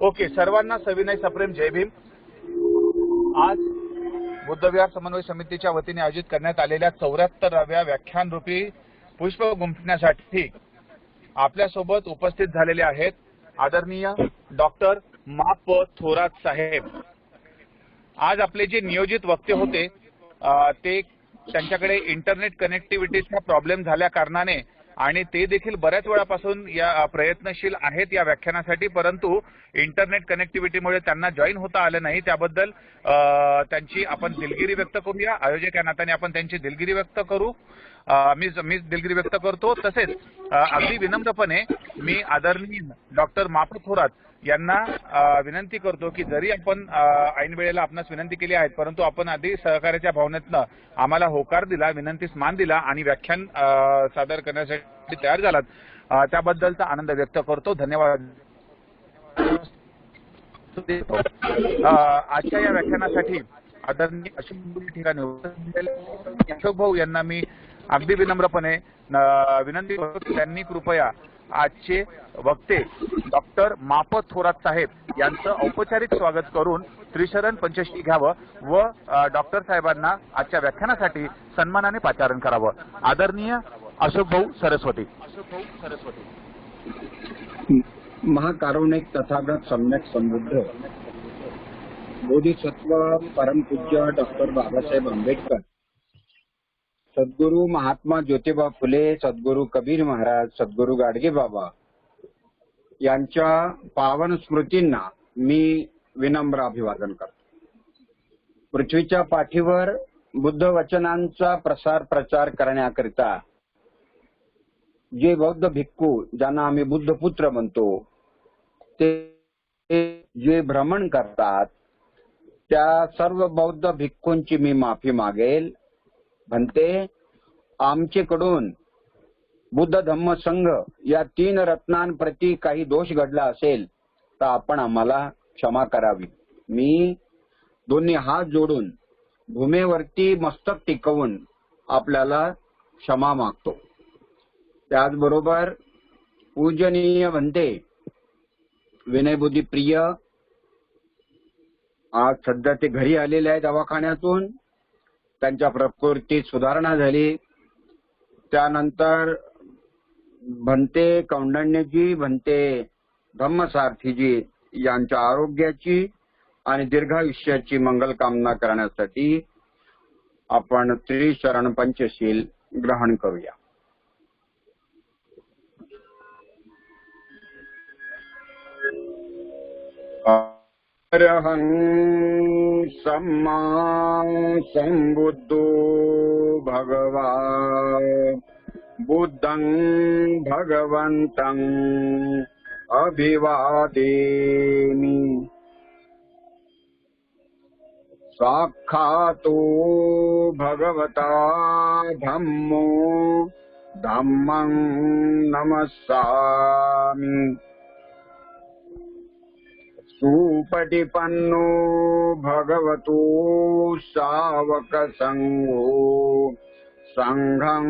Okay, सर्वांना सविनय सप्रेम जय भीम। आज बुद्धविहार समन्वय समितीच्या वतीने आयोजित करण्यात आलेल्या 74व्या व्याख्यान रूपी पुष्प गुंफण्यासाठी आपल्यासोबत उपस्थित झालेले आहेत आदरणीय डॉक्टर माप थोरात साहेब। आज आपले जे नियोजित वक्ते होते ते त्यांच्याकडे इंटरनेट कनेक्टिव्हिटीचा प्रॉब्लेम झाल्या कारणाने आणि ते देखील बऱ्याच वेळापासून या प्रयत्नशील आहेत या व्याख्यानासाठी, परंतु इंटरनेट कनेक्टिव्हिटीमुळे त्यांना जॉईन होता आलं नाही। त्याबद्दल त्यांची आपण दिलगिरी व्यक्त करूया। आयोजक या नात्याने आपण त्यांची दिलगिरी व्यक्त करू। मी दिलगिरी व्यक्त करतो। तसेच अगदी विनम्रपणे मी आदरणीय डॉक्टर माप थोरात यांना विनंती करतो की जरी आपण ऐन वेळेला आपणास विनंती केली आहे, परंतु आपण आधी सहकार्याच्या भावनेतनं आम्हाला होकार दिला, विनंतीस मान दिला आणि व्याख्यान सादर करण्यासाठी तयार झालात, त्याबद्दलचा आनंद व्यक्त करतो। धन्यवाद। आजच्या या व्याख्यानासाठी आदरणीय अशोक भाऊ यांना मी अगदी विनम्रपणे विनंती करतो की त्यांनी कृपया आजचे वक्ते डॉक्टर माप थोरात साहेब यांचं औपचारिक स्वागत करून त्रिशरण पंचशील घ्यावं व डॉक्टर साहेबांना आजच्या व्याख्यानासाठी सन्मानाने पाचारण करावं। आदरणीय अशोक भाऊ सरस्वती। महाकारुणिक तथागत सम्यक समृद्ध बोधिसत्व परमपूज्य डॉक्टर बाबासाहेब आंबेडकर, सद्गुरू महात्मा ज्योतिबा फुले, सद्गुरू कबीर महाराज, सद्गुरू गाडगे बाबा यांच्या पावन स्मृतींना मी विनम्र अभिवादन करतो। पृथ्वीच्या पाठीवर बुद्ध वचनांचा प्रचार करण्याकरिता जे बौद्ध भिक्खू, ज्यांना आम्ही बुद्धपुत्र म्हणतो, ते जे भ्रमण करतात त्या सर्व बौद्ध भिक्खूंची मी माफी मागेल। म्हणते आमच्याकडून बुद्ध धम्म संघ या 3 रत्नांप्रती काही दोष घडला असेल तर आपण आम्हाला क्षमा करावी। मी दोन्ही हात जोडून भूमीवरती मस्तक टेकवून आपल्याला क्षमा मागतो। त्याचबरोबर पूजनीय म्हणते विनयबुद्धी प्रिय, आज सध्या ते घरी आलेले आहेत दवाखान्यातून, त्यांच्या प्रकृतीत सुधारणा झाली। त्यानंतर भन्ते कौंडण्यजी, भन्ते धम्मसारथीजी यांच्या आरोग्याची आणि दीर्घायुष्याची मंगल कामना करण्यासाठी आपण त्रिशरण पंचशील ग्रहण करूया। अरहं सम्मा संबुद्धो भगवान् बुद्धं भगवन्तं अभिवादेमि। साक्षातो भगवता धम्मो धम्मं नमस्सामि। सुपटिपन्नो भगवतो सावक संघो संघं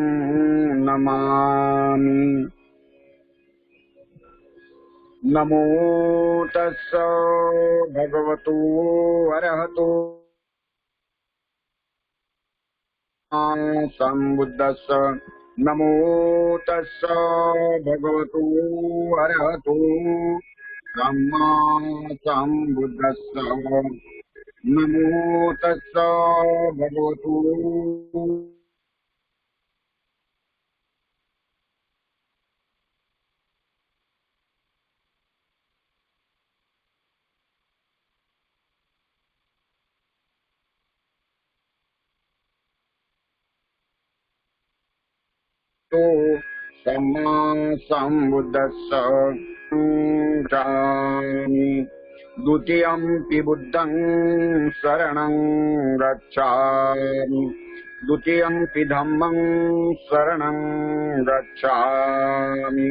नमामि। नमो तस्स भगवतो अरहतो संबुद्धस्स। नमो तस्स भगवतो अरहतो सम्मा संबुद्धस्स। नमो तस्स भगवतो सम्मा संबुद्धस्स। द्वितीयंपि बुद्धं शरणं गच्छामि। द्वितीयंपि धम्मं शरणं गच्छामि।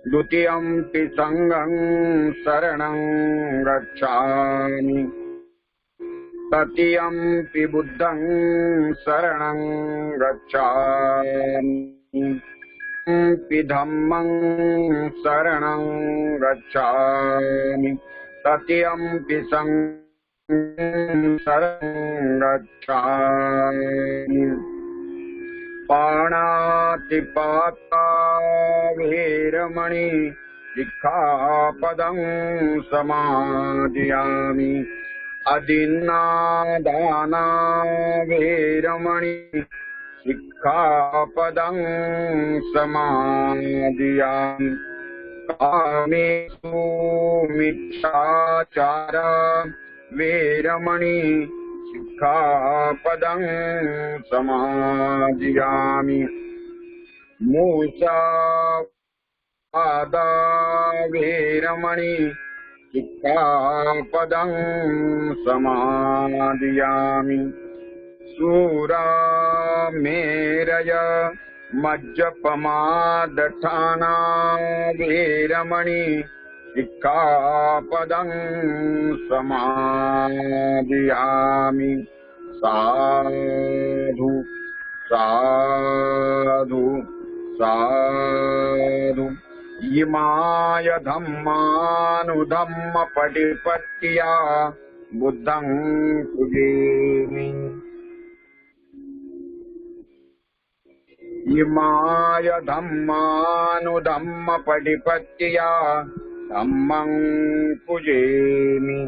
द्वितीयंपि संघं शरणं गच्छामि। तृतीयंपि बुद्धं शरणं गच्छामि। धम्मं शरणं गच्छामि। तत्यंपि शरणं गच्छामि पाणातिपाता वेरमणि सिक्खापदं समादयामि अदिन्नादाना वेरमणि सिक्खापदं समादयामि कामेषु मिथ्याचार वेरमणि सिक्खापदं समादयामि मूषावादा वेरमणि सिक्खापदं समादयामि सूरामेरय मज्जपमादठाना वेरमणि सिक्खापदं समादयामि साधु साधु साधु इमाय धम्मानुधम्म पटिपत्या बुद्धं पूजयामि इमाय धम्मानुधम्म पटिपत्या धम्मं पूजयामि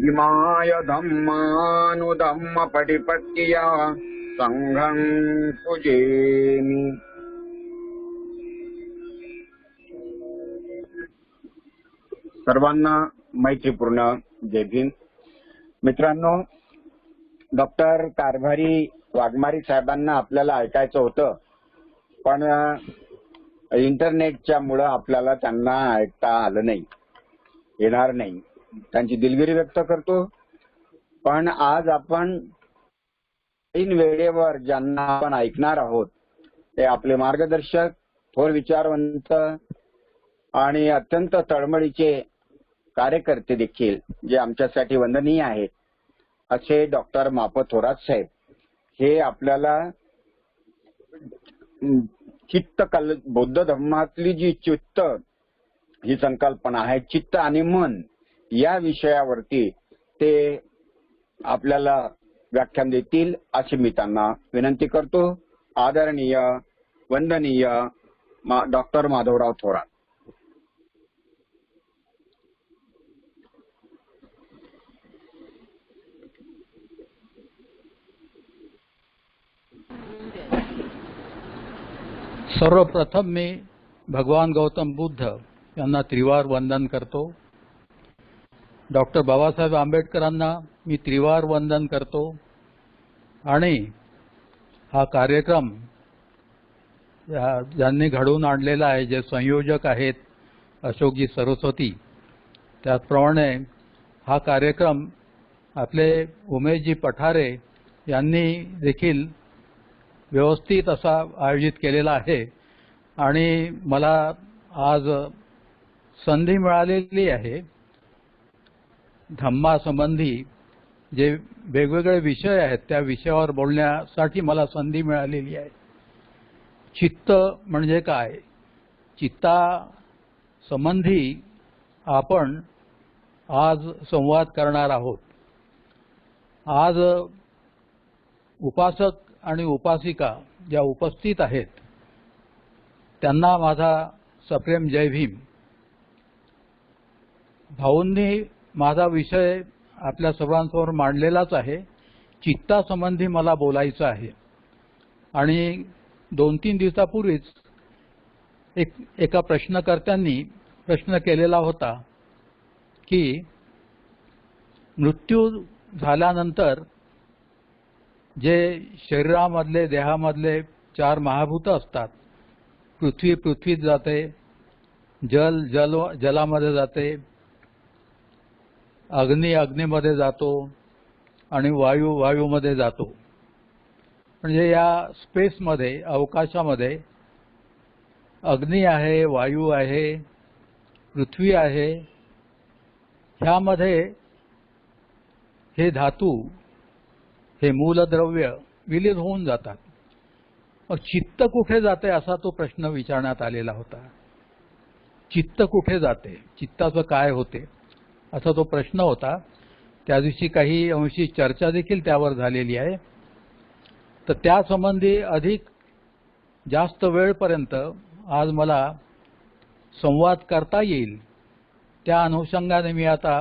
इमाय धम्मानुधम्म पटिपत्या संघं पूजयामि सर्वांना मैत्रीपूर्ण जय भीम। मित्रांनो, डॉक्टर कारभारी वाघमारे साहेबांना आपल्याला ऐकायचं होतं, पण इंटरनेटच्या मुळे आपल्याला त्यांना ऐकता आलं नाही, येणार नाही। त्यांची दिलगिरी व्यक्त करतो। पण आज आपण तीन वेळेवर ज्यांना आपण ऐकणार आहोत ते आपले मार्गदर्शक, थोर विचारवंत आणि अत्यंत तळमळीचे कार्यकर्ते देखील, जे आमच्यासाठी वंदनीय आहेत, असे डॉक्टर माप थोरात साहेब। हे आपल्याला चित्त बौद्ध धर्मातली जी चित्त ही संकल्पना आहे, चित्त आणि मन या विषयावरती ते आपल्याला व्याख्यान देतील अशी मी त्यांना विनंती करतो। आदरणीय वंदनीय डॉक्टर माधवराव थोरात। सर्वप्रथम मी भगवान गौतम बुद्ध यांना त्रिवार वंदन करतो। डॉक्टर बाबासाहेब आंबेडकरांना मी त्रिवार वंदन करतो। आणि हा कार्यक्रम ज्यांनी घडवून आणलेला आहे, जे संयोजक आहेत अशोकजी सरस्वती, त्याचप्रमाणे हा कार्यक्रम आपले उमेशजी पठारे यांनी देखील व्यवस्थित असा आयोजित केलेला आहे। आणि मला आज संधी मिळालेली आहे धम्मासंबंधी जे वेगवेगळे विषय आहेत त्या विषयावर बोलण्यासाठी मला संधी मिळालेली आहे। चित्त म्हणजे काय, चित्ता संबंधी आपण आज संवाद करणार आहोत। आज उपासक आणि उपासिका ज्या उपस्थित आहेत त्यांना माझा सप्रेम जय भीम। भाऊंनी माझा विषय आपल्या सर्वांसमोर मांडलेलाच आहे। चित्तासंबंधी मला बोलायचं आहे। आणि 2-3 दिवसापूर्वीच एका प्रश्नकर्त्यांनी प्रश्न केलेला होता की मृत्यू झाल्यानंतर जे शरीरामधले देहामधले 4 महाभूत असतात, पृथ्वी पृथ्वीत जाते, जल जलामध्ये जाते, अग्नी अग्नीमध्ये जातो आणि वायू वायूमध्ये जातो। म्हणजे या स्पेसमध्ये, अवकाशामध्ये अग्नी आहे, वायू आहे, पृथ्वी आहे, ह्यामध्ये हे धातू, हे मूलद्रव्य विलीन होऊन जातात। मग चित्त कुठे जाते असा तो प्रश्न विचारण्यात आलेला होता। चित्त कुठे जाते, चित्ताचं काय होते, असा तो प्रश्न होता. त्या दिवशी काही अंशी चर्चा देखील त्यावर झालेली आहे. तर त्यासंबंधी अधिक जास्त वेळपर्यंत आज मला संवाद करता येईल, त्या अनुषंगाने मी आता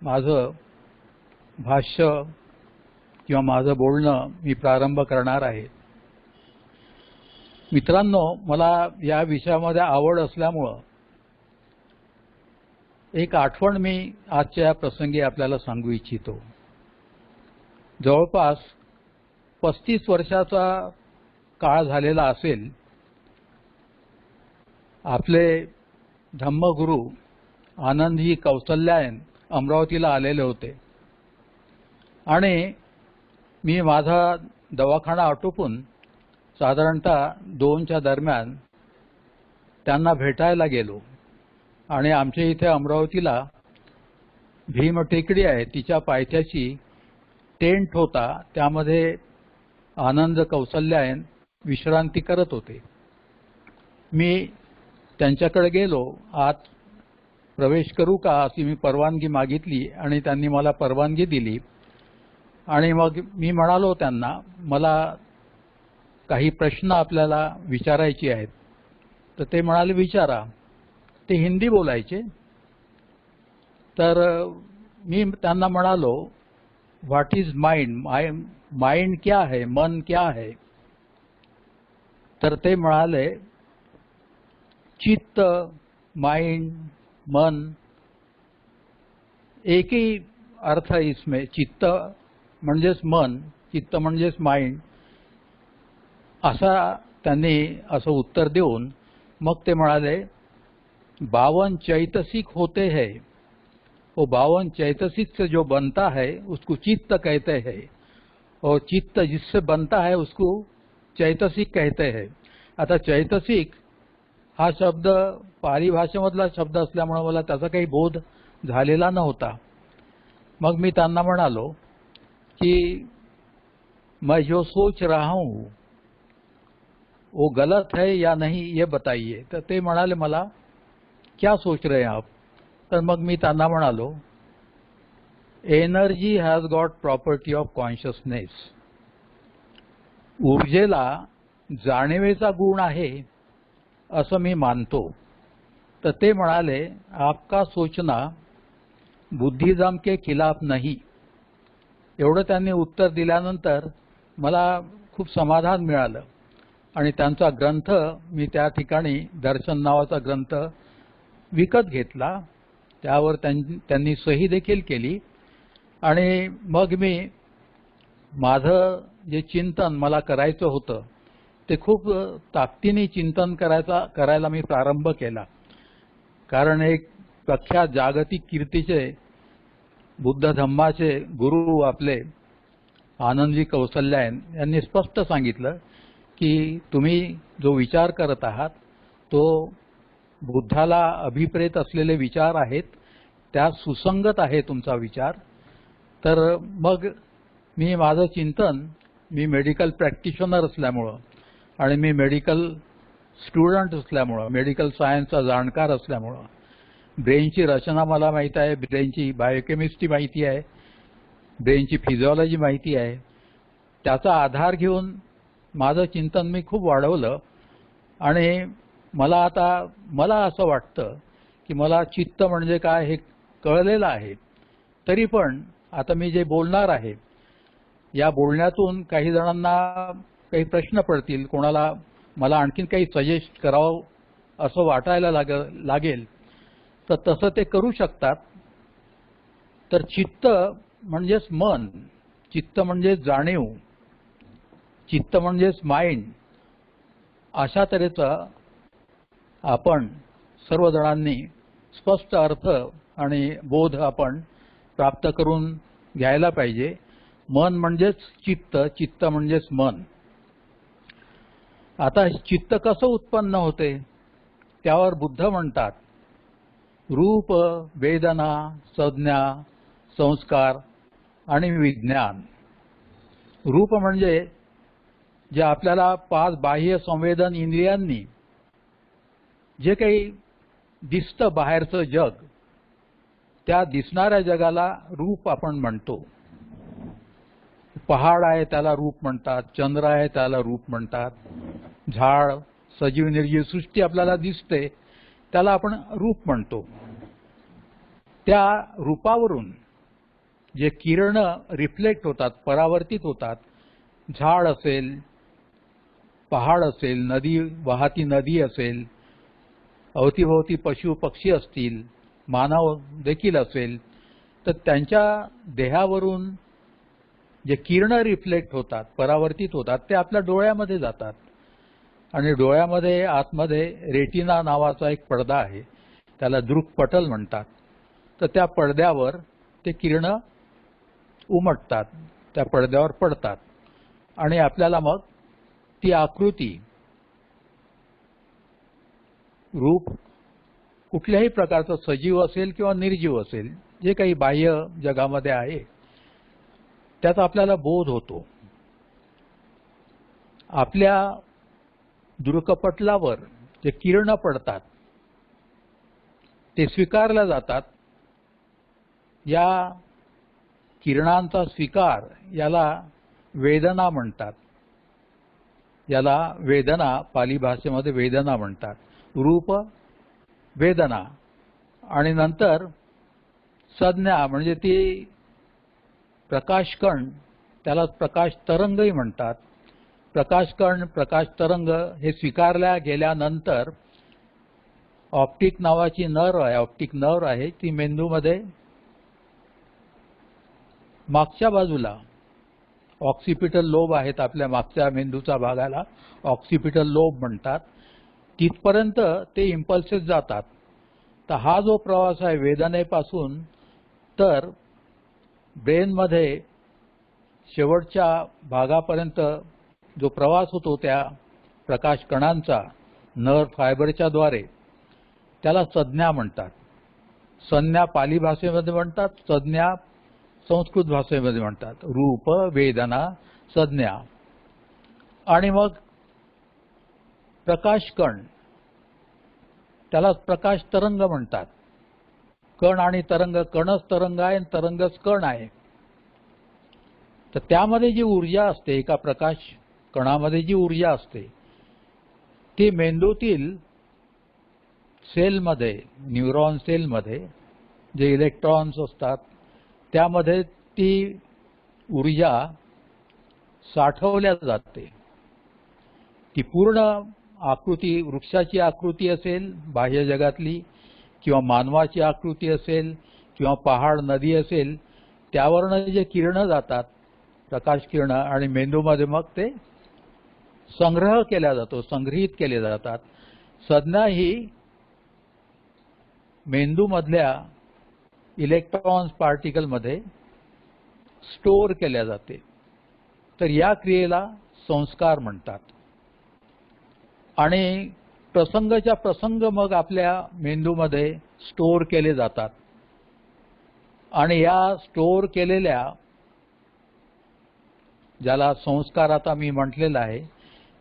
माझं भाष्य किंवा माझं बोलणं मी प्रारंभ करणार आहे. मित्रांनो, मला या विषयामध्ये आवड असल्यामुळं एक आठवण मी आजच्या प्रसंगी आपल्याला सांगू इच्छितो. जवळपास 35 वर्षाचा काळ झालेला असेल. आपले धम्मगुरू आनंदजी कौसल्यायन अमरावतीला आलेले होते आणि मी माझा दवाखाना आटोपून साधारणतः 2च्या दरम्यान त्यांना भेटायला गेलो. आणि आमच्या इथे अमरावतीला भीम टेकडी आहे, तिच्या पायथ्याशी टेंट होता. त्यामध्ये आनंद कौसल्यायन विश्रांती करत होते. मी त्यांच्याकडे गेलो. आत प्रवेश करू का अशी मी परवानगी मागितली आणि त्यांनी मला परवानगी दिली. आणि मग मी म्हणालो त्यांना, मला काही प्रश्न आपल्याला विचारायचे आहेत. तर ते म्हणाले, विचारा. ते हिंदी बोलायचे. तर मी त्यांना म्हणालो, व्हॉट इज माइंड, माइंड क्या है, मन क्या है. तर ते म्हणाले, चित्त, माइंड, मन एक ही अर्थ है इसमें. चित्त म्हणजेच मन, चित्त म्हणजेच माइंड, असा त्यांनी असं उत्तर देऊन मग ते म्हणाले, 52 चैतसिक होते हैं, वो 52 चैतसिक से जो बनता है उसको चित्त कहते हैं, और चित्त जिससे बनता है उसको चैतसिक कहते हैं. आता चैतसिक हा शब्द पाली भाषेमधला शब्द असल्यामुळे मला त्याचा काही बोध झालेला नव्हता. मग मी त्यांना म्हणालो की मैं जो सोच रहा हूँ वो गलत है या नहीं ये बताइए. तर ते म्हणाले मला, क्या सोच रहे हैं आप. तर मग मी त्यांना म्हणालो, energy has got property of consciousness. ऊर्जेला जाणीवेचा गुण आहे असं मी मानतो. तर ते म्हणाले, आपका सोचना बुद्धिज्म के खिलाफ नहीं. एवढं त्यांनी उत्तर दिल्यानंतर मला खूप समाधान मिळालं. आणि त्यांचा ग्रंथ मी त्या ठिकाणी, दर्शन नावाचा ग्रंथ विकत घेतला. त्यावर त्यांनी सही देखील केली. आणि मग मी माझं जे चिंतन मला करायचं होतं ते खूप ताकदीने चिंतन करायला मी प्रारंभ केला. कारण एक प्रख्यात जागतिक कीर्तीचे बुद्ध धम्माचे गुरु आपले आनंदजी कौसल्यायन यांनी स्पष्ट सांगितलं की तुम्ही जो विचार करत आहात तो बुद्धाला अभिप्रेत असलेले विचार आहेत, त्या सुसंगत आहे तुमचा विचार. तर मग मी माझं चिंतन, मी मेडिकल प्रॅक्टिशनर असल्यामुळं आणि मी मेडिकल स्टुडंट असल्यामुळं, मेडिकल सायन्सचा जाणकार असल्यामुळं, ब्रेनची रचना मला माहीत आहे, ब्रेनची बायोकेमिस्ट्री माहिती आहे, ब्रेनची फिजिओलॉजी माहिती आहे. त्याचा आधार घेऊन माझं चिंतन मी खूप वाढवलं. आणि मला असं वाटतं की मला चित्त म्हणजे काय हे कळलेलं आहे. तरी पण आता मी जे बोलणार आहे या बोलण्यातून काही जणांना काही प्रश्न पडतील, कोणाला मला आणखीन काही सजेस्ट करावं असं वाटायला लागेल तर तसं ते करू शकतात. तर चित्त म्हणजेच मन, चित्त म्हणजेच जाणीव, चित्त म्हणजेच माइंड, अशा तऱ्हेचा आपण सर्वजणांनी स्पष्ट अर्थ आणि बोध आपण प्राप्त करून घ्यायला पाहिजे. मन म्हणजेच चित्त, चित्त म्हणजेच मन. आता चित्त कसं उत्पन्न होते त्यावर बुद्ध म्हणतात, रूप, वेदना, संज्ञा, संस्कार आणि विज्ञान. रूप म्हणजे जे आपल्याला 5 बाह्य संवेदन इंद्रियांनी जे काही दिसतं बाहेरचं जग, त्या दिसणाऱ्या जगाला रूप आपण म्हणतो. पहाड आहे त्याला रूप म्हणतात, चंद्र आहे त्याला रूप म्हणतात, झाड, सजीव निर्जीव सृष्टी आपल्याला दिसते त्याला आपण रूप म्हणतो. त्या रूपावरून जे किरण रिफ्लेक्ट होतात, परावर्तित होतात, झाड असेल, पहाड असेल, नदी, वाहती नदी असेल, अवतीभोवती पशु पक्षी असतील, मानव देखील असेल, तर त्यांच्या देहावरून जे किरण रिफ्लेक्ट होतात, परावर्तित होतात, ते आपल्या डोळ्यामध्ये जातात. आणि डोळ्यामध्ये आतमध्ये रेटिना नावाचा एक पडदा आहे, त्याला दृक्पटल म्हणतात. तर त्या पडद्यावर ते किरण उमटतात, त्या पडद्यावर पडतात आणि आपल्याला मग ती आकृती, रूप कुठल्याही प्रकारचं सजीव असेल किंवा निर्जीव असेल, जे काही बाह्य जगामध्ये आहे त्याचा आपल्याला बोध होतो. आपल्या दृक्पटलावर जे किरण पडतात ते स्वीकारल्या जातात. या किरणांचा स्वीकार याला वेदना म्हणतात. याला वेदना, पाली भाषेमध्ये वेदना म्हणतात. रूप, वेदना, आणि नंतर संज्ञा म्हणजे ती प्रकाशकण, त्याला प्रकाश तरंगही म्हणतात. प्रकाशकण, प्रकाश तरंग हे स्वीकारल्या गेल्यानंतर ऑप्टिक नावाची ऑप्टिक नर्व आहे, ती मेंदूमध्ये मागच्या बाजूला, ऑक्सिपिटल लोब आहेत आपल्या मागच्या मेंदूच्या भागाला ऑक्सिपिटल लोब म्हणतात, तिथपर्यंत ते इम्पल्सेस जातात. तर हा जो प्रवास आहे वेदनेपासून तर ब्रेनमध्ये शेवटच्या भागापर्यंत जो प्रवास होतो त्या प्रकाश कणांचा नर्व फायबरच्या द्वारे, त्याला संज्ञा म्हणतात. संज्ञा पाली भाषेमध्ये म्हणतात, संज्ञा संस्कृत भाषेमध्ये म्हणतात. रूप, वेदना, संज्ञा. आणि मग प्रकाश कण, त्याला प्रकाश तरंग म्हणतात. कण आणि तरंग, कणच तरंग आहे आणि तरंगच कण आहे. तर त्यामध्ये जी ऊर्जा असते, एका प्रकाश कणामध्ये जी ऊर्जा असते ती मेंदूतील सेलमध्ये, न्यूरॉन सेलमध्ये जे इलेक्ट्रॉन्स असतात त्यामध्ये ती ऊर्जा साठवल्या जाते. ती पूर्ण आकृती, वृक्षाची आकृती असेल बाह्य जगातली, किंवा मानवाची आकृती असेल, किंवा पहाड, नदी असेल, त्यावरनं जे किरणं जातात, प्रकाश किरणं, आणि मेंदूमध्ये मग ते संग्रह केला जातो, संग्रहित केले जातात. संज्ञा ही मेंदूमधल्या इलेक्ट्रॉन्स पार्टिकलमध्ये स्टोअर केल्या जाते. तर या क्रियेला संस्कार म्हणतात. आणि प्रसंगाच्या प्रसंग मग आपल्या मेंदूमध्ये स्टोअर केले जातात. आणि या स्टोअर केलेल्या, ज्याला संस्कार आता मी म्हटलेला आहे,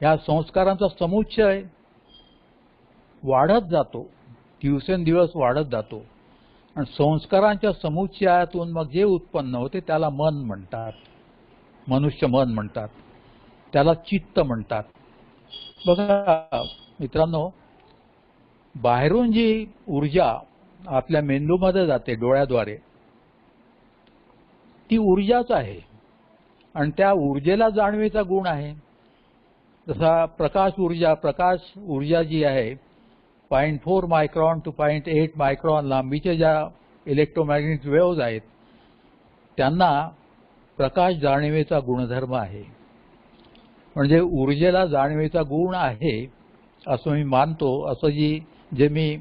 या संस्कारांचा समुच्चय वाढत जातो, दिवसेंदिवस वाढत जातो. आणि संस्कारांच्या समुच्चयातून मग जे उत्पन्न होते त्याला मन म्हणतात, मनुष्य मन म्हणतात, त्याला चित्त म्हणतात. बघा मित्रांनो, बाहेरून जी ऊर्जा आपल्या मेंदूमध्ये जाते डोळ्याद्वारे, ती ऊर्जाच आहे आणि त्या ऊर्जेला जाणीवेचा गुण आहे. जसा प्रकाश ऊर्जा जी आहे 0.4 मायक्रॉन टू 0.8 मायक्रॉन लांबीच्या ज्या इलेक्ट्रोमॅग्नेटिक वेव्हज आहेत त्यांना प्रकाश जाणीवेचा गुणधर्म आहे. म्हणजे ऊर्जेला जाणीवेचा गुण आहे असं मी मानतो. असं जे मी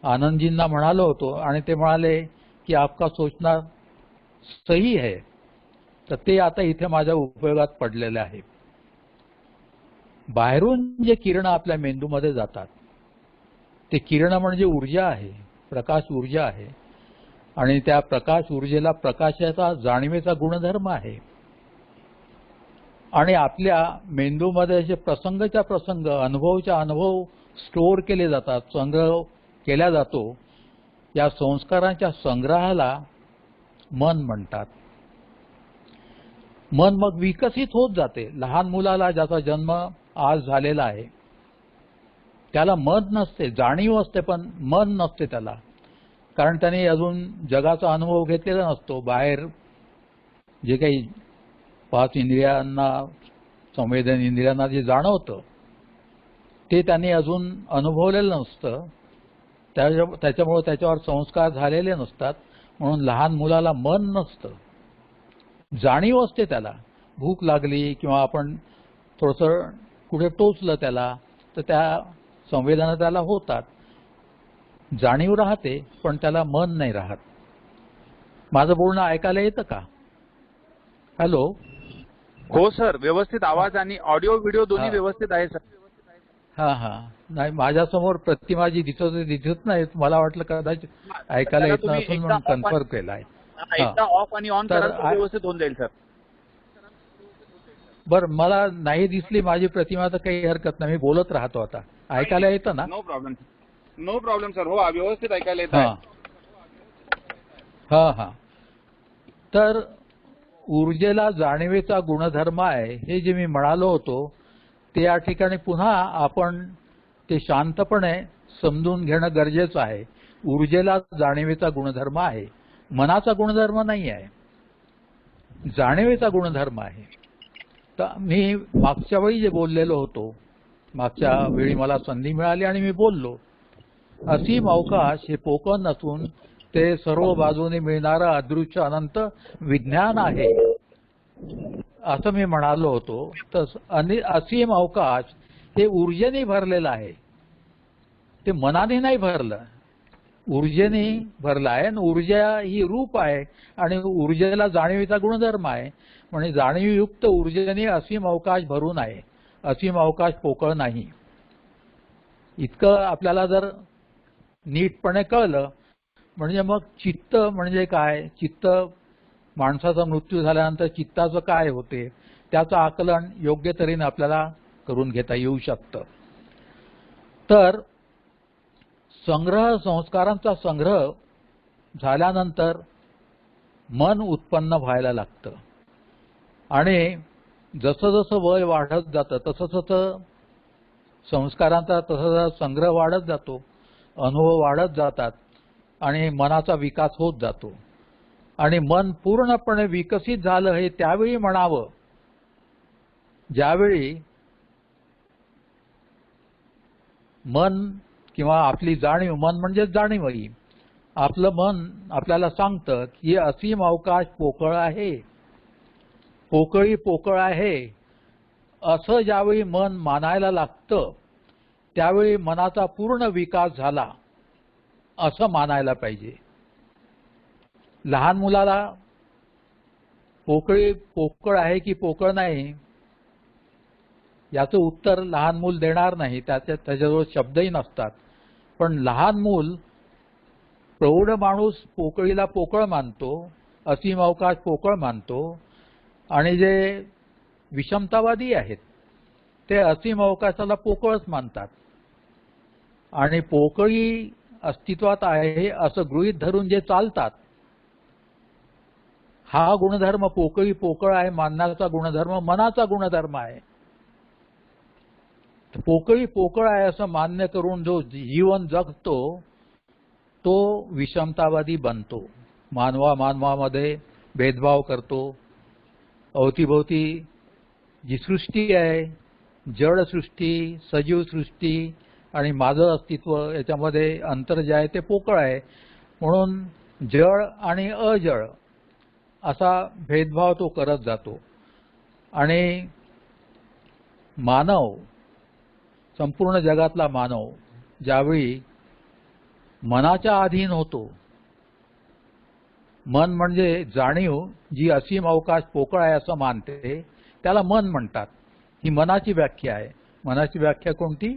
आनंदजींना म्हणालो होतो आणि ते म्हणाले की आपका सोचना सही है, तर ते आता इथे माझ्या उपयोगात पडलेले आहे. बाहेरून जे किरण आपल्या मेंदूमध्ये जातात ते किरण म्हणजे ऊर्जा आहे, प्रकाश ऊर्जा आहे. आणि त्या प्रकाश ऊर्जेला प्रकाशाचा जाणीवेचा गुणधर्म आहे. आणि आपल्या मेंदूमध्ये जे प्रसंगच्या प्रसंग, अनुभवच्या अनुभव स्टोअर केले जातात, संग्रह केला जातो या संस्कारांच्या संग्रहाला मन म्हणतात. मन मग विकसित होत जाते. लहान मुलाला ज्याचा जन्म आज झालेला आहे त्याला मन नसते, जाणीव असते पण मन नसते त्याला, कारण त्याने अजून जगाचा अनुभव घेतलेला नसतो. बाहेर जे काही 5 इंद्रियांना, संवेदन इंद्रियांना जे जाणवतं ते त्यांनी अजून अनुभवलेलं नसतं. त्याच्यामुळे त्याच्यावर संस्कार झालेले नसतात. म्हणून लहान मुलाला मन नसतं, जाणीव असते त्याला. भूक लागली किंवा आपण थोडंसं कुठे टोचलं त्याला तर त्या संवेदना त्याला होतात, जाणीव राहते, पण त्याला मन नाही राहत. माझं बोलणं ऐकायला येतं का? हॅलो. हो सर, व्यवस्थित आवाज आणि ऑडिओ व्हिडिओ दोन्ही व्यवस्थित आहे सर. हा. नाही, माझ्यासमोर प्रतिमा जी दिसत नाही, मला वाटलं कदाचित ऐकायला येत नसून म्हणून कन्फर्म केलाय. एकदा ऑफ आणि ऑन तर करा, व्यवस्थित होऊन जाईल सर. बरं, मला नाही दिसली माझी प्रतिमा तर काही हरकत नाही, मी बोलत राहतो. आता ऐकायला येतं ना? No problem sir. हो, व्यवस्थित ऐकायला येतं. हा. तर ऊर्जेला जाणीवेचा गुणधर्म आहे हे जे मी म्हणालो होतो ते या ठिकाणी पुन्हा आपण ते शांतपणे समजून घेणं गरजेचं आहे. ऊर्जेला जाणीवेचा गुणधर्म आहे, मनाचा गुणधर्म नाही आहे, जाणीवेचा गुणधर्म आहे. तर मी मागच्या वेळी जे बोललेलो होतो, मागच्या वेळी मला संधी मिळाली आणि मी बोललो, असीम अवकाश हे पोकळ नसून ते सर्व बाजूने मिळणारं अदृश्य अनंत विज्ञान आहे असं मी म्हणालो होतो. तर असीम अवकाश हे ऊर्जेने भरलेलं आहे, ते मनाने नाही भरलं, ऊर्जेने भरलं आहे. आणि ऊर्जा ही रूप आहे आणि ऊर्जेला जाणीवेचा गुणधर्म आहे. म्हणजे जाणीवयुक्त ऊर्जेने असीम अवकाश भरून आहे, असीम अवकाश पोकळ नाही. इतकं आपल्याला जर नीटपणे कळलं म्हणजे मग चित्त म्हणजे काय, चित्त, माणसाचा मृत्यू झाल्यानंतर चित्ताचं काय होते त्याचं आकलन योग्य तऱ्हेने आपल्याला करून घेता येऊ शकतं. तर संस्कारांचा संग्रह झाल्यानंतर मन उत्पन्न व्हायला लागतं आणि जसं जसं वय वाढत जातं तसं तसं संस्कारांचा तसा संग्रह वाढत जातो, अनुभव वाढत जातात आणि मनाचा विकास होत जातो. आणि मन पूर्णपणे विकसित झालं हे त्यावेळी म्हणावं ज्यावेळी मन किंवा आपली जाणीव, मन म्हणजे जाणीवही, आपलं मन आपल्याला सांगतं की असीम अवकाश पोकळ आहे, पोकळी पोकळ आहे, असं ज्यावेळी मन मानायला लागतं त्यावेळी मनाचा पूर्ण विकास झाला असं मानायला पाहिजे. लहान मुलाला पोकळी पोकळ आहे की पोकळ नाही याचं उत्तर लहान मूल देणार नाही, त्याच्याजवळ शब्दही नसतात. पण लहान मूल, प्रौढ माणूस पोकळीला पोकळ मानतो, असीम अवकाश पोकळ मानतो, आणि जे विषमतावादी आहेत ते असीम अवकाशाला पोकळच मानतात. आणि पोकळी अस्तित्वात आहे असं गृहीत धरून जे चालतात, हा गुणधर्म पोकळी पोकळ आहे मानण्याचा गुणधर्म मनाचा गुणधर्म आहे. पोकळी पोकळ आहे असं मान्य करून जो जीवन जगतो तो विषमतावादी बनतो, मानवामध्ये भेदभाव करतो. अवतीभोवती जी सृष्टी आहे, जड सृष्टी, सजीव सृष्टी आणि माझं अस्तित्व, याच्यामध्ये अंतर जे आहे ते पोकळ आहे. म्हणून जड आणि अजड असा भेदभाव तो करत जातो. आणि मानव, संपूर्ण जगातला मानव ज्यावेळी मनाच्या अधीन होतो, मन म्हणजे जाणीव जी असीम अवकाश पोकळ आहे असं मानते त्याला मन म्हणतात. ही मनाची व्याख्या आहे. मनाची व्याख्या कोणती?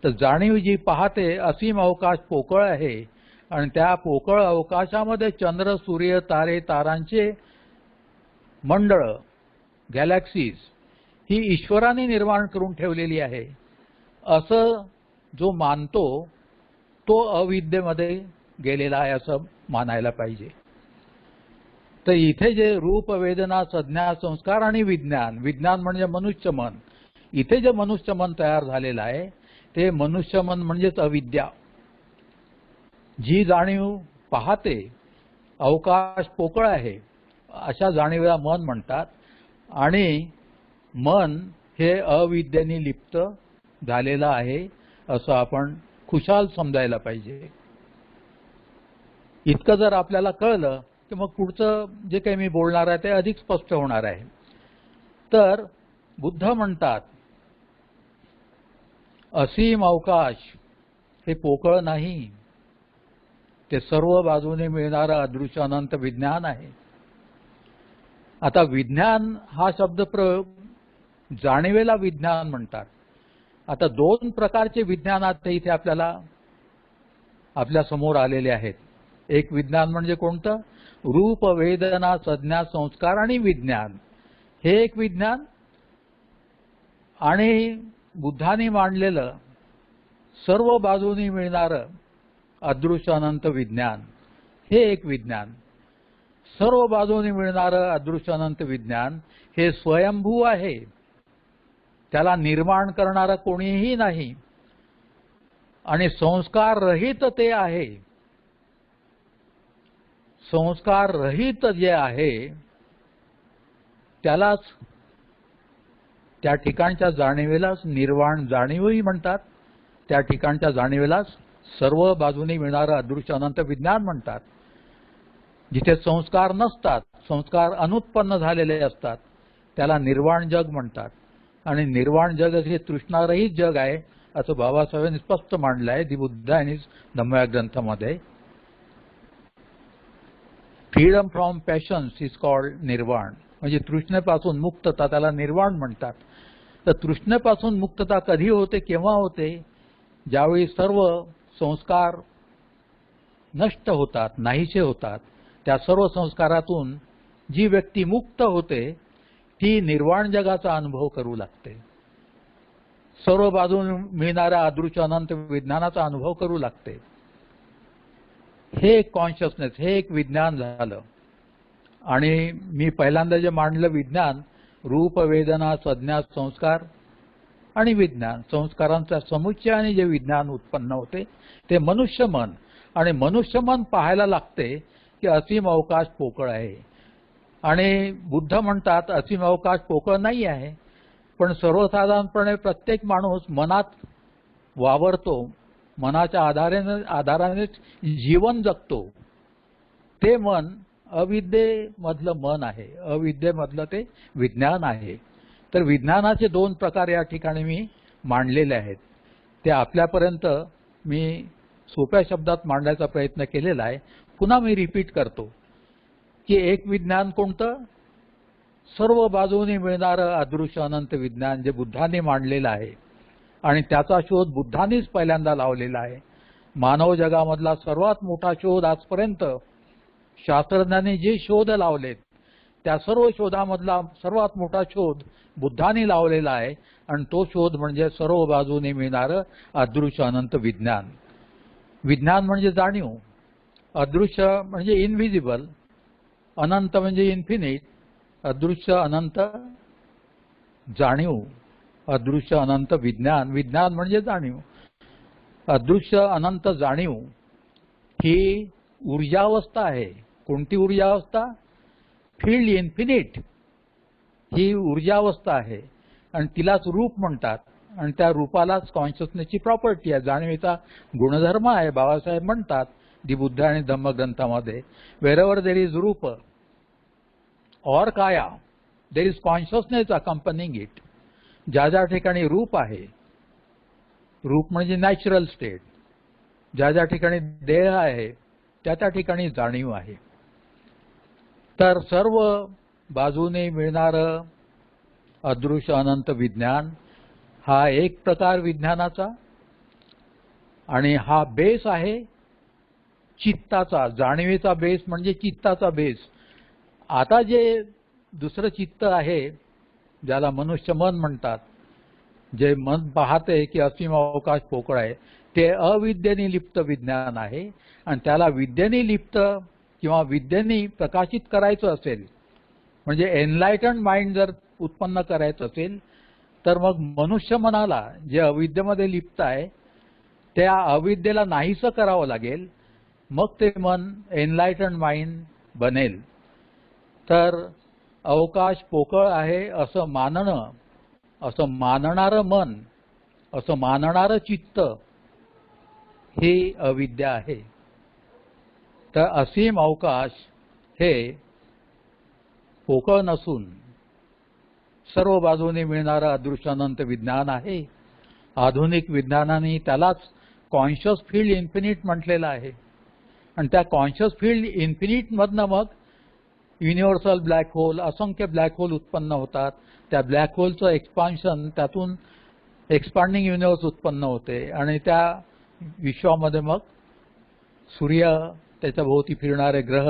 तर जाणीव जी पाहते असीम अवकाश पोकळ आहे आणि त्या पोकळ अवकाशामध्ये चंद्र, सूर्य, तारे, तारांचे मंडळ, गॅलेक्सीज ही ईश्वराने निर्माण करून ठेवलेली आहे असं जो मानतो तो अविद्येमध्ये गेलेला आहे असं मानायला पाहिजे. तर इथे जे रूप, वेदना, संज्ञा, संस्कार आणि विज्ञान, विज्ञान म्हणजे मनुष्य मन, इथे जे मनुष्य मन तयार झालेलं आहे ते मनुष्य मन म्हणजेच अविद्या. जी जाणीव पाहते अवकाश पोकळ आहे अशा जाणीवेला मन म्हणतात. आणि मन हे अविद्येने लिप्त झालेलं आहे असं आपण खुशाल समजायला पाहिजे. इतकं जर आपल्याला कळलं की मग पुढचं जे काही मी बोलणार आहे ते अधिक स्पष्ट होणार आहे. तर बुद्ध म्हणतात असीम अवकाश हे पोकळ नाही, ते सर्व बाजूने मिळणारं अदृश्य अनंत विज्ञान आहे. आता विज्ञान हा शब्दप्रयोग जाणीवेला विज्ञान म्हणतात. आता दोन प्रकारचे विज्ञान आता इथे आपल्या समोर आलेले आहेत. एक विज्ञान म्हणजे कोणतं? रूप, वेदना, संज्ञा, संस्कार आणि विज्ञान हे एक विज्ञान. आणि बुद्धांनी मांडलेलं सर्व बाजूनी मिळणारं अदृश्य अनंत विज्ञान हे एक विज्ञान. सर्व बाजूनी मिळणारं अदृश्य अनंत विज्ञान हे स्वयंभू आहे, त्याला निर्माण करणारं कोणीही नाही आणि संस्कार रहित ते आहे. संस्कार रहित जे आहे त्यालाच, त्या ठिकाणच्या जाणीवेलाच निर्वाण जाणीवही म्हणतात. त्या ठिकाणच्या जाणीवेलाच सर्व बाजूनी मिळणारं अदृश्य अनंत विज्ञान म्हणतात. जिथे संस्कार नसतात, संस्कार अनुत्पन्न झालेले असतात, त्याला निर्वाण जग म्हणतात. आणि निर्वाण जग हे तृष्णारहित जग आहे असं बाबासाहेबांनी स्पष्ट मांडलं आहे दि बुद्धा इन हिज धम्म या ग्रंथामध्ये. Freedom from passions is called निर्वाण, म्हणजे तृष्णेपासून मुक्तता, त्याला निर्वाण म्हणतात. तर तृष्णेपासून मुक्तता कधी होते, केव्हा होते? ज्यावेळी सर्व संस्कार नष्ट होतात, नाहीसे होतात. त्या सर्व संस्कारातून जी व्यक्ती मुक्त होते ती निर्वाण जगाचा अनुभव करू लागते, सर्व बाजून मिळणाऱ्या अदृश्य अनंत विज्ञानाचा अनुभव करू लागते. हे एक कॉन्शियसनेस, हे एक विज्ञान झालं. आणि मी पहिल्यांदा जे मांडलं विज्ञान, रूप, वेदना, संज्ञा, संस्कार आणि विज्ञान, संस्कारांचा समुच्चयाने जे विज्ञान उत्पन्न होते ते मनुष्य मन. आणि मनुष्य मन पाहायला लागते की असीम अवकाश पोकळ आहे. आणि बुद्ध म्हणतात असीम अवकाश पोकळ नाही आहे, पण सर्वसाधारणपणे प्रत्येक माणूस मनात वावरतो, मनाच्या आधाराने जीवन जगतो. ते मन अविद्येमधलं मन आहे, अविद्येमधलं ते विज्ञान आहे. तर विज्ञानाचे दोन प्रकार या ठिकाणी मी मांडलेले आहेत. ते आपल्यापर्यंत मी सोप्या शब्दात मांडण्याचा प्रयत्न केलेला आहे. पुन्हा मी रिपीट करतो की एक विज्ञान कोणतं? सर्व बाजूनी मिळणारं अदृश्य अनंत विज्ञान जे बुद्धांनी मांडलेलं आहे. आणि त्याचा शोध बुद्धांनीच पहिल्यांदा लावलेला आहे. मानव जगामधला सर्वात मोठा शोध आजपर्यंत शास्त्रज्ञांनी जे शोध लावलेत त्या सर्व शोधामधला सर्वात मोठा शोध बुद्धांनी लावलेला आहे. आणि तो शोध म्हणजे सर्व बाजूने मिळणारं अदृश्य अनंत विज्ञान. विज्ञान म्हणजे जाणीव, अदृश्य म्हणजे इनव्हिजिबल, अनंत म्हणजे इन्फिनिट, अदृश्य अनंत जाणीव, अदृश्य अनंत विज्ञान. विज्ञान म्हणजे जाणीव. अदृश्य अनंत जाणीव ही ऊर्जावस्था आहे. कोणती ऊर्जावस्था? फील्ड इन्फिनिट ही ऊर्जावस्था आहे आणि तिलाच रूप म्हणतात. आणि त्या रूपालाच कॉन्शियसनेसची प्रॉपर्टी आहे, जाणीवेचा गुणधर्म आहे. बाबासाहेब म्हणतात दि बुद्ध आणि धम्म ग्रंथामध्ये, वेरेवर देर इज रूप और काया there is consciousness accompanying it. ज्या ज्या ठिकाणी रूप आहे, रूप म्हणजे नॅचरल स्टेट, ज्या ज्या ठिकाणी देह आहे त्या त्या ठिकाणी जाणीव आहे. तर सर्व बाजूने मिळणारं अदृश्य अनंत विज्ञान हा एक प्रकार विज्ञानाचा. आणि हा बेस आहे चित्ताचा, जाणीवेचा बेस म्हणजे चित्ताचा बेस. आता जे दुसरं चित्त आहे ज्याला मनुष्य मन म्हणतात, जे मन पाहते की असीम अवकाश पोकळ आहे ते अविद्येने लिप्त विज्ञान आहे आणि त्याला विद्येने लिप्त किंवा विद्येने प्रकाशित करायचं असेल म्हणजे एनलायटन माइंड जर उत्पन्न करायचं असेल तर मग मनुष्य मनाला जे अविद्येमध्ये लिप्त आहे त्या अविद्येला नाहीसं करावं लागेल मग ते मन एनलायटन माइंड बनेल। तर अवकाश पोकळ आहे असं मानणं, असं मानणारं मन, असं मानणारं चित्त ही अविद्या आहे। तर असीम अवकाश हे पोकळ नसून सर्व बाजूने मिळणारं अदृश्यानंत विज्ञान आहे। आधुनिक विज्ञानाने त्यालाच कॉन्शियस फील्ड इन्फिनिट म्हटलेलं आहे आणि त्या कॉन्शियस फील्ड इन्फिनिट मधनं मग युनिव्हर्सल ब्लॅक होल, असंख्य ब्लॅक होल उत्पन्न होतात। त्या ब्लॅक होलचं एक्सपान्शन, त्यातून एक्सपांडिंग युनिव्हर्स उत्पन्न होते आणि त्या विश्वामध्ये मग सूर्य, त्याच्या भोवती फिरणारे ग्रह,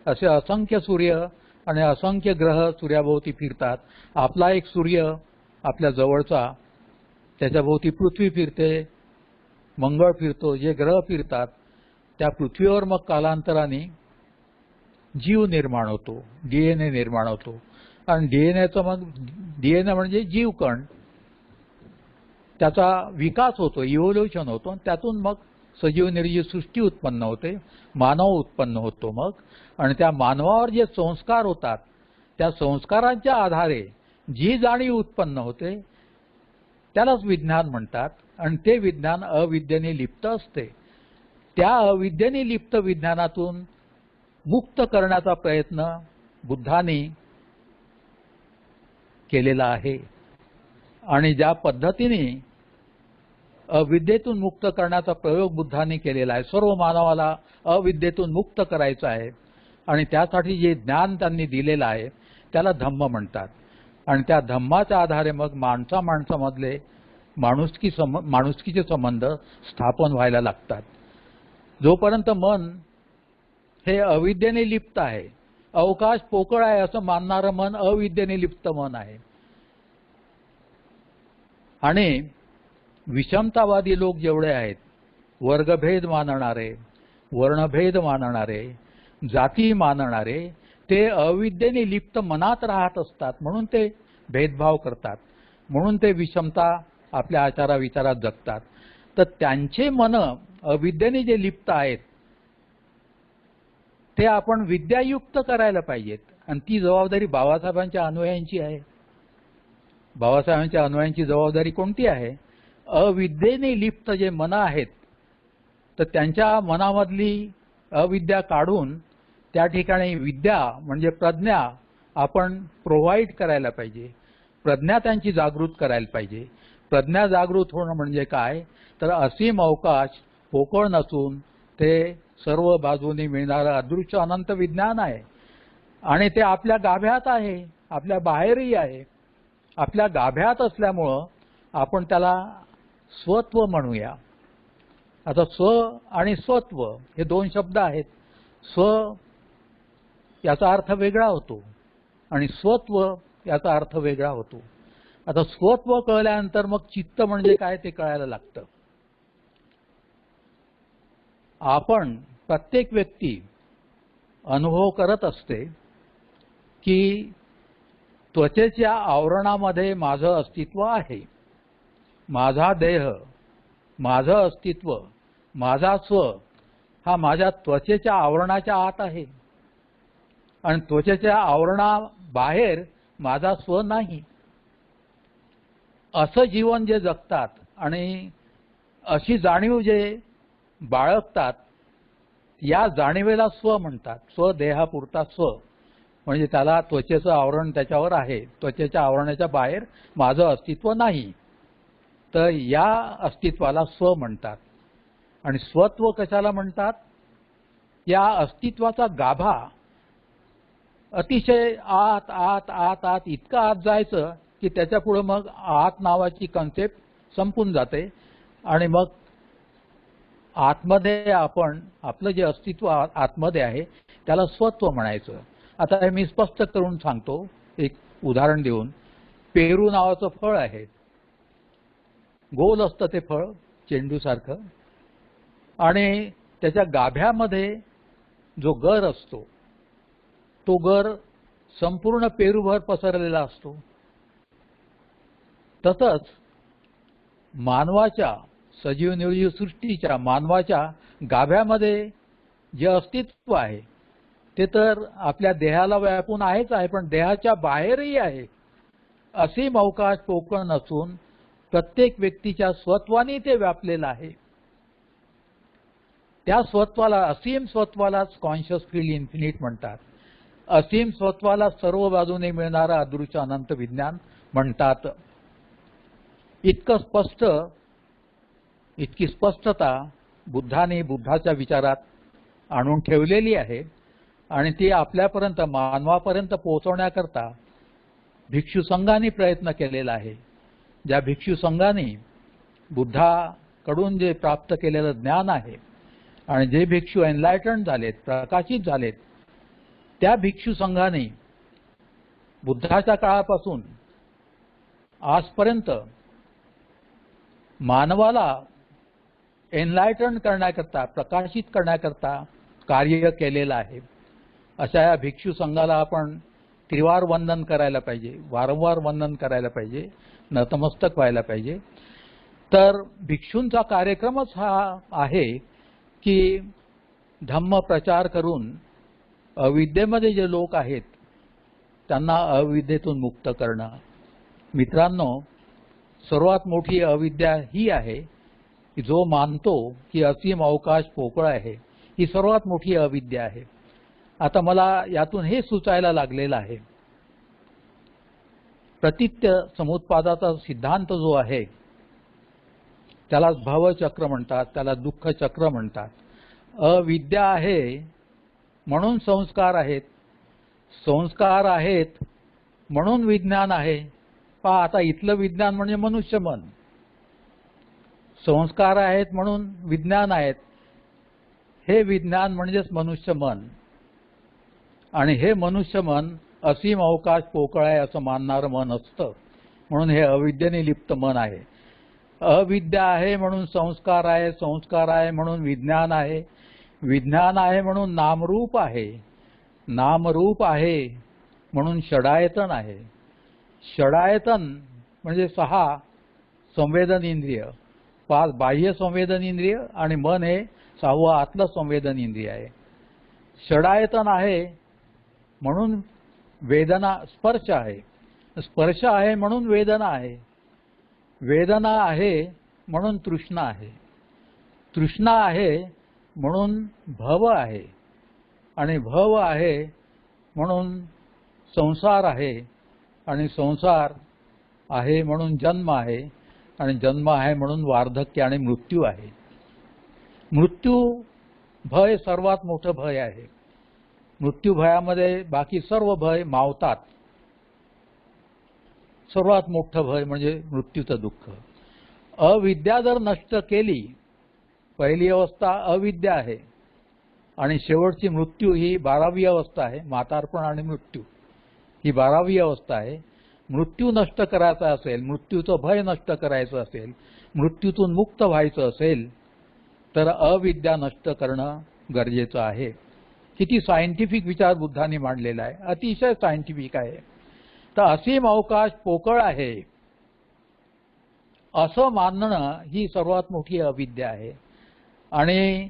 असे असंख्य सूर्य आणि असंख्य ग्रह सूर्याभोवती फिरतात। आपला एक सूर्य आपल्या जवळचा, त्याच्या भोवती पृथ्वी फिरते, मंगळ फिरतो, जे ग्रह फिरतात त्या पृथ्वीवर मग कालांतराने जीव निर्माण होतो, डीएनए निर्माण होतो आणि डीएनएचं मग डीएनए म्हणजे जीवकण, त्याचा विकास होतो, इव्होल्युशन होतो, त्यातून मग सजीव निर्जीव सृष्टी उत्पन्न होते, मानव उत्पन्न होतो मग आणि त्या मानवावर जे संस्कार होतात त्या संस्कारांच्या आधारे जी जाणीव उत्पन्न होते त्यालाच विज्ञान म्हणतात आणि ते विज्ञान अविद्येने लिप्त असते। त्या अविद्येने लिप्त विज्ञानातून मुक्त करण्याचा प्रयत्न बुद्धांनी केलेला आहे आणि ज्या पद्धतीने अविद्येतून मुक्त करण्याचा प्रयोग बुद्धांनी केलेला आहे, सर्व मानवाला अविद्येतून मुक्त करायचं आहे आणि त्यासाठी जे ज्ञान त्यांनी दिलेलं आहे त्याला धम्म म्हणतात आणि त्या धम्माच्या आधारे मग माणसा माणसामधले माणुसकीचे संबंध स्थापन व्हायला लागतात। जोपर्यंत मन हे अविद्येने लिप्त आहे, अवकाश पोकळ आहे असं मानणारं मन अविद्येने लिप्त मन आहे आणि विषमतावादी लोक जेवढे आहेत, वर्गभेद मानणारे, वर्णभेद मानणारे, जाती मानणारे, ते अविद्येने लिप्त मनात राहत असतात म्हणून ते भेदभाव करतात, म्हणून ते विषमता आपल्या आचारा विचारात जगतात। तर त्यांचे मन अविद्येने जे लिप्त आहेत ते आपण विद्यायुक्त करायला पाहिजेत आणि ती जबाबदारी बाबासाहेबांच्या अनुयायांची आहे। बाबासाहेबांच्या अनुयायांची जबाबदारी कोणती आहे? अविद्येने लिप्त जे मन आहेत तर त्यांच्या मनामधली अविद्या काढून त्या ठिकाणी विद्या म्हणजे प्रज्ञा आपण प्रोव्हाइड करायला पाहिजे, प्रज्ञा त्यांची जागृत करायला पाहिजे। प्रज्ञा जागृत होणं म्हणजे काय? तर असीम अवकाश पोकळ नसून ते सर्व बाजूनी मिळणारं अदृश्य अनंत विज्ञान आहे आणि ते आपल्या गाभ्यात आहे, आपल्या बाहेरही आहे। आपल्या गाभ्यात असल्यामुळं आपण त्याला स्वत्व म्हणूया। आता स्व आणि स्वत्व हे दोन शब्द आहेत। स्व याचा अर्थ वेगळा होतो आणि स्वत्व याचा अर्थ वेगळा होतो। आता स्वत्व कळल्यानंतर मग चित्त म्हणजे काय ते कळायला लागतं। आपण प्रत्येक व्यक्ती अनुभव करत असते की त्वचेच्या आवरणामध्ये माझं अस्तित्व आहे, माझा देह, माझं अस्तित्व, माझा स्व हा माझ्या त्वचेच्या आवरणाच्या आत आहे आणि त्वचेच्या आवरणाबाहेर माझा स्व नाही। असं जीवन जे जगतात आणि अशी जाणीव जे बाळगतात या जाणीवेला स्व म्हणतात। स्व देहापुरता स्व म्हणजे त्याला त्वचेचं आवरण त्याच्यावर आहे, त्वचेच्या आवरणाच्या बाहेर माझं अस्तित्व नाही, तर या अस्तित्वाला स्व म्हणतात। आणि स्वत्व कशाला म्हणतात? या अस्तित्वाचा गाभा अतिशय आत आत आत आत इतकं आत जायचं की त्याच्या पुढे मग आत नावाची कन्सेप्ट संपून जाते आणि मग आतमध्ये आपण आपलं जे अस्तित्व आतमध्ये आहे त्याला स्वत्व म्हणायचं। आता हे मी स्पष्ट करून सांगतो एक उदाहरण देऊन। पेरू नावाचं फळ आहे, गोल असतं ते फळ चेंडूसारखं, आणि त्याच्या गाभ्यामध्ये जो गर असतो तो गर संपूर्ण पेरूभर पसरलेला असतो. तसंच मानवाच्या सजीव निर्जीव सृष्टीच्या मानवाच्या गाभ्यामध्ये जे अस्तित्व आहे ते तर आपल्या देहाला व्यापून आहेच आहे, पण देहाच्या बाहेरही आहे. असीम अवकाश पोकळ नसून प्रत्येक व्यक्तीच्या स्वत्वानी ते व्यापलेलं आहे. त्या स्वत्वाला, असीम स्वत्वालाच कॉन्शियस फील्ड इन्फिनिट म्हणतात. असीम स्वत्वाला सर्व बाजूने मिळणारं अदृश्य अनंत विज्ञान म्हणतात. इतकी स्पष्टता बुद्धाने बुद्धाच्या विचारात आणून ठेवलेली आहे, आणि ती आपल्यापर्यंत, मानवापर्यंत पोहोचवण्याकरता भिक्षू संघाने प्रयत्न केलेला आहे. ज्या भिक्षू संघाने बुद्धाकडून जे प्राप्त केलेलं ज्ञान आहे आणि जे भिक्षू एनलायटन्ड झालेत, प्रकाशित झालेत, त्या भिक्षू संघाने बुद्धाच्या काळापासून आजपर्यंत मानवाला एनलायटन करण्याकरता, प्रकाशित करण्याकरता कार्य केलेलं आहे. अशा या भिक्षू संघाला आपण त्रिवार वंदन करायला पाहिजे, वारंवार वंदन करायला पाहिजे, नतमस्तक व्हायला पाहिजे. तर भिक्षूंचा कार्यक्रमच हा आहे की धम्म प्रचार करून अविद्येमध्ये जे लोक आहेत त्यांना अविद्येतून मुक्त करणं. मित्रांनो, सर्वात मोठी अविद्या ही आहे की जो मानतो की असीम अवकाश पोकळ आहे, ही सर्वात मोठी अविद्या आहे. आता मला यातून हे सुचायला लागलेलं आहे, प्रतित्य समुत्पादाचा सिद्धांत जो आहे त्याला भवचक्र म्हणतात, त्याला दुःख चक्र म्हणतात. अविद्या आहे म्हणून संस्कार आहेत, संस्कार आहेत म्हणून विज्ञान आहे. पहा, आता इथलं विज्ञान म्हणजे मनुष्य मन. संस्कार आहेत म्हणून विज्ञान आहेत. हे विज्ञान म्हणजेच मनुष्य मन, आणि हे मनुष्य मन असीम अवकाश पोकळ आहे असं मानणारं मन असतं, म्हणून हे अविद्येने लिप्त मन आहे. अविद्या आहे म्हणून संस्कार आहे, संस्कार आहे म्हणून विज्ञान आहे, विज्ञान आहे म्हणून नामरूप आहे, नामरूप आहे म्हणून षडायतन आहे. षडायतन म्हणजे 6 संवेदन इंद्रिय, 5 बाह्य संवेदन इंद्रिय, आणि मन हे 6वं आतलं संवेदन इंद्रिय आहे. षडायतन आहे म्हणून वेदना, स्पर्श आहे, स्पर्श आहे म्हणून वेदना आहे, वेदना आहे म्हणून तृष्णा आहे, तृष्णा आहे म्हणून भव आहे, आणि भव आहे म्हणून संसार आहे, आणि संसार आहे म्हणून जन्म आहे, आणि जन्म आहे म्हणून वार्धक्य आणि मृत्यू आहे. मृत्यू भय सर्वात मोठं भय आहे. मृत्यू भयामध्ये बाकी सर्व भय मावतात. सर्वात मोठं भय म्हणजे मृत्यूचं दुःख. अविद्या जर नष्ट केली, पहिली अवस्था अविद्या आहे, आणि शेवटची मृत्यू ही 12वी अवस्था आहे. म्हातारपण आणि मृत्यू ही 12वी अवस्था आहे. मृत्यू नष्ट करायचा असेल, मृत्यूचं भय नष्ट करायचं असेल, मृत्यूतून मुक्त व्हायचं असेल तर अविद्या नष्ट करणं गरजेचं आहे. किती सायंटिफिक विचार बुद्धांनी मांडलेला आहे, अतिशय सायंटिफिक आहे. तर असीम अवकाश पोकळ आहे असं मानणं ही सर्वात मोठी अविद्या आहे. आणि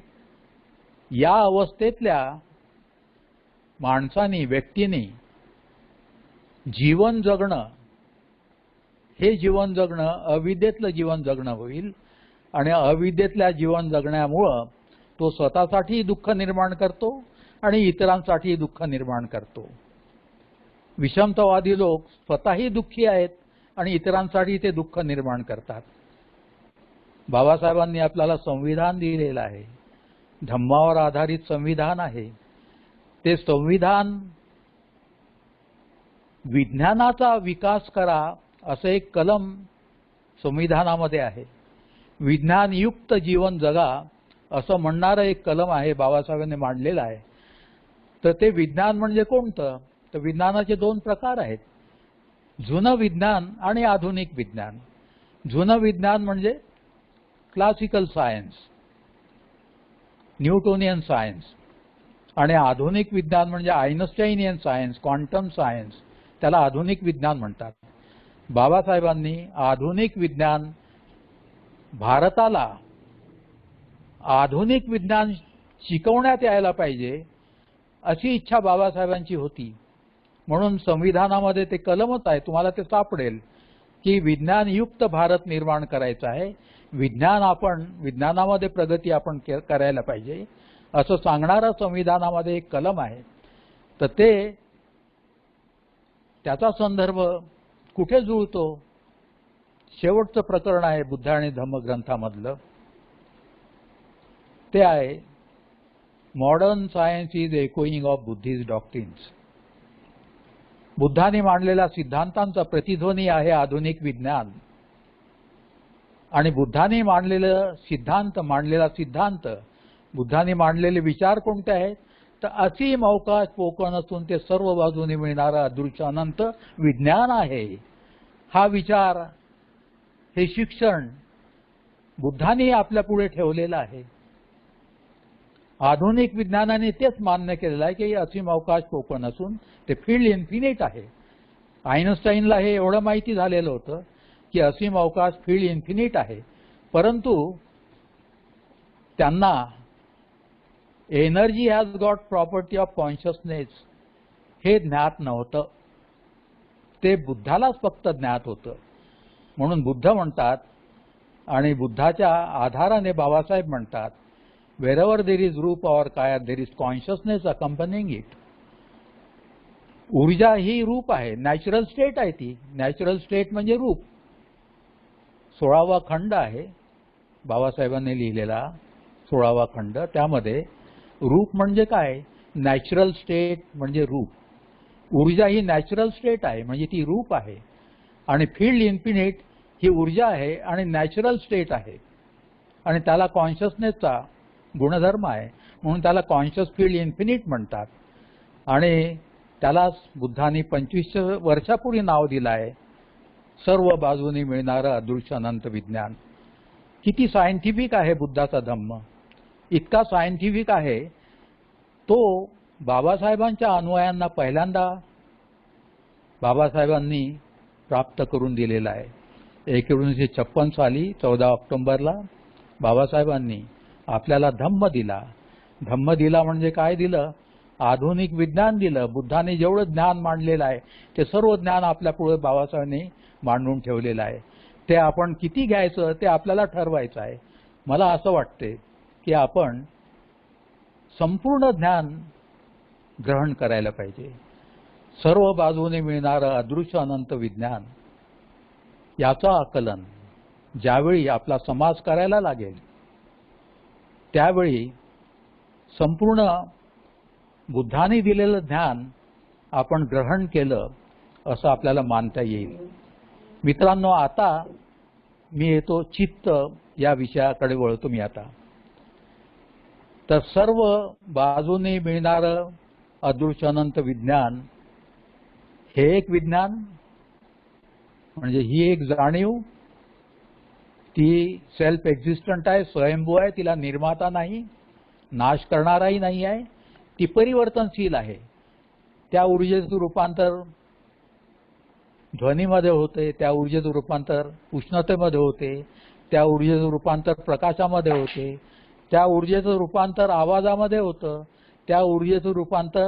या अवस्थेतल्या माणसानी, व्यक्तीने जीवन जगणं, हे जीवन जगणं अविद्येतलं जीवन जगणं होईल, आणि अविद्येतल्या जीवन जगण्यामुळं तो स्वतःसाठी दुःख निर्माण करतो आणि इतरांसाठी दुःख निर्माण करतो. विषमतावादी लोक स्वतःही दुःखी आहेत आणि इतरांसाठी ते दुःख निर्माण करतात. बाबासाहेबांनी आपल्याला संविधान दिलेलं आहे, धम्मावर आधारित संविधान आहे. ते संविधान विज्ञानाचा विकास करा असं एक कलम संविधानामध्ये आहे. विज्ञानयुक्त जीवन जगा असं म्हणणारं एक कलम आहे, बाबासाहेबांनी मांडलेलं आहे. तर ते विज्ञान म्हणजे कोणतं? तर विज्ञानाचे 2 प्रकार आहेत, जुनं विज्ञान आणि आधुनिक विज्ञान. जुनं विज्ञान म्हणजे क्लासिकल सायन्स, न्यूटोनियन सायन्स, आणि आधुनिक विज्ञान म्हणजे आइन्स्टाईनियन सायन्स, क्वांटम सायन्स, त्याला आधुनिक विज्ञान म्हणतात. बाबासाहेबांनी आधुनिक विज्ञान, भारताला आधुनिक विज्ञान शिकवण्यात यायला पाहिजे अशी इच्छा बाबासाहेबांची होती. म्हणून संविधानामध्ये ते कलमच आहे, तुम्हाला ते सापडेल की विज्ञानयुक्त भारत निर्माण करायचा आहे, विज्ञानामध्ये प्रगती आपण करायला पाहिजे असं सांगणारा संविधानामध्ये एक कलम आहे. तर त्याचा संदर्भ कुठे जुळतो? शेवटचं प्रकरण आहे बुद्ध आणि धम्म ग्रंथामधलं, ते आहे modern science is echoing of Buddhist doctrines. बुद्धाने मांडलेल्या सिद्धांतांचा प्रतिध्वनी आहे आधुनिक विज्ञान. आणि बुद्धाने मांडलेला सिद्धांत, बुद्धाने मांडलेले विचार कोणते आहेत? तर असीम अवकाश पोकळ नसून ते सर्व बाजूने मिळणारं अदृश्य अनंत विज्ञान आहे. हा विचार, हे शिक्षण बुद्धाने आपल्या पुढे ठेवलेलं आहे. आधुनिक विज्ञानाने तेच मान्य केलेलं आहे की असीम अवकाश पोकळ नसून ते फील्ड इन्फिनिट आहे. आइन्स्टाईनला हे एवढं माहिती झालेलं होतं की असीम अवकाश फील्ड इन्फिनिट आहे, परंतु त्यांना energy has got property of consciousness हे ज्ञात नव्हतं. ते बुद्धालाच फक्त ज्ञात होतं. म्हणून बुद्ध म्हणतात, आणि बुद्धाच्या आधाराने बाबासाहेब म्हणतात, wherever there is रूप or kaya, there is consciousness accompanying it. ऊर्जा ही रूप आहे, नॅचरल स्टेट आहे ती. नॅचरल स्टेट म्हणजे रूप. 16वा खंड आहे बाबासाहेबांनी लिहिलेला, 16वा खंड. त्यामध्ये रूप म्हणजे काय? नॅचरल स्टेट म्हणजे रूप. ऊर्जा ही नॅचरल स्टेट आहे, म्हणजे ती रूप आहे. आणि फील्ड इन्फिनिट ही ऊर्जा आहे आणि नॅचरल स्टेट आहे, आणि त्याला कॉन्शियसनेसचा गुणधर्म आहे. म्हणून त्याला कॉन्शियस फील्ड इन्फिनिट म्हणतात. आणि त्याला बुद्धांनी 25 वर्षापूर्वी नाव दिलं आहे सर्व बाजूनी मिळणारं अदृश्य अनंत विज्ञान. किती सायंटिफिक आहे बुद्धाचा धम्म! इतका सायंटिफिक आहे, तो बाबासाहेबांच्या अनुयायांना पहिल्यांदा बाबासाहेबांनी प्राप्त करून दिलेला आहे. 1956 साली 14 ऑक्टोबरला बाबासाहेबांनी आपल्याला धम्म दिला. धम्म दिला म्हणजे काय दिलं? आधुनिक विज्ञान दिलं. बुद्धाने जेवढं ज्ञान मांडलेलं आहे ते सर्व ज्ञान आपल्या पुढे बाबासाहेबांनी मांडून ठेवलेलं आहे. ते आपण किती घ्यायचं ते आपल्याला ठरवायचं आहे. मला असं वाटते की आपण संपूर्ण ज्ञान ग्रहण करायला पाहिजे. सर्व बाजूने मिळणारं अदृश्य अनंत विज्ञान, याचं आकलन ज्यावेळी आपला समाज करायला लागेल त्यावेळी संपूर्ण बुद्धाने दिलेलं ज्ञान आपण ग्रहण केलं असं आपल्याला मानता येईल. मित्रांनो, आता मी येतो चित्त या विषयाकडे वळतो मी आता. तर सर्व बाजूने मिळणारं अदृश्य अनंत विज्ञान हे एक विज्ञान, म्हणजे ही एक जाणीव, ती सेल्फ एक्झिस्टंट आहे, स्वयंभू आहे, तिला निर्माता नाही, नाश करणाराही नाही आहे. ती परिवर्तनशील आहे. त्या ऊर्जेचं रूपांतर ध्वनीमध्ये होते, त्या ऊर्जेचं रूपांतर उष्णतेमध्ये होते, त्या ऊर्जेचं रूपांतर प्रकाशामध्ये होते, त्या ऊर्जेचं रूपांतर आवाजामध्ये होतं, त्या ऊर्जेचं रूपांतर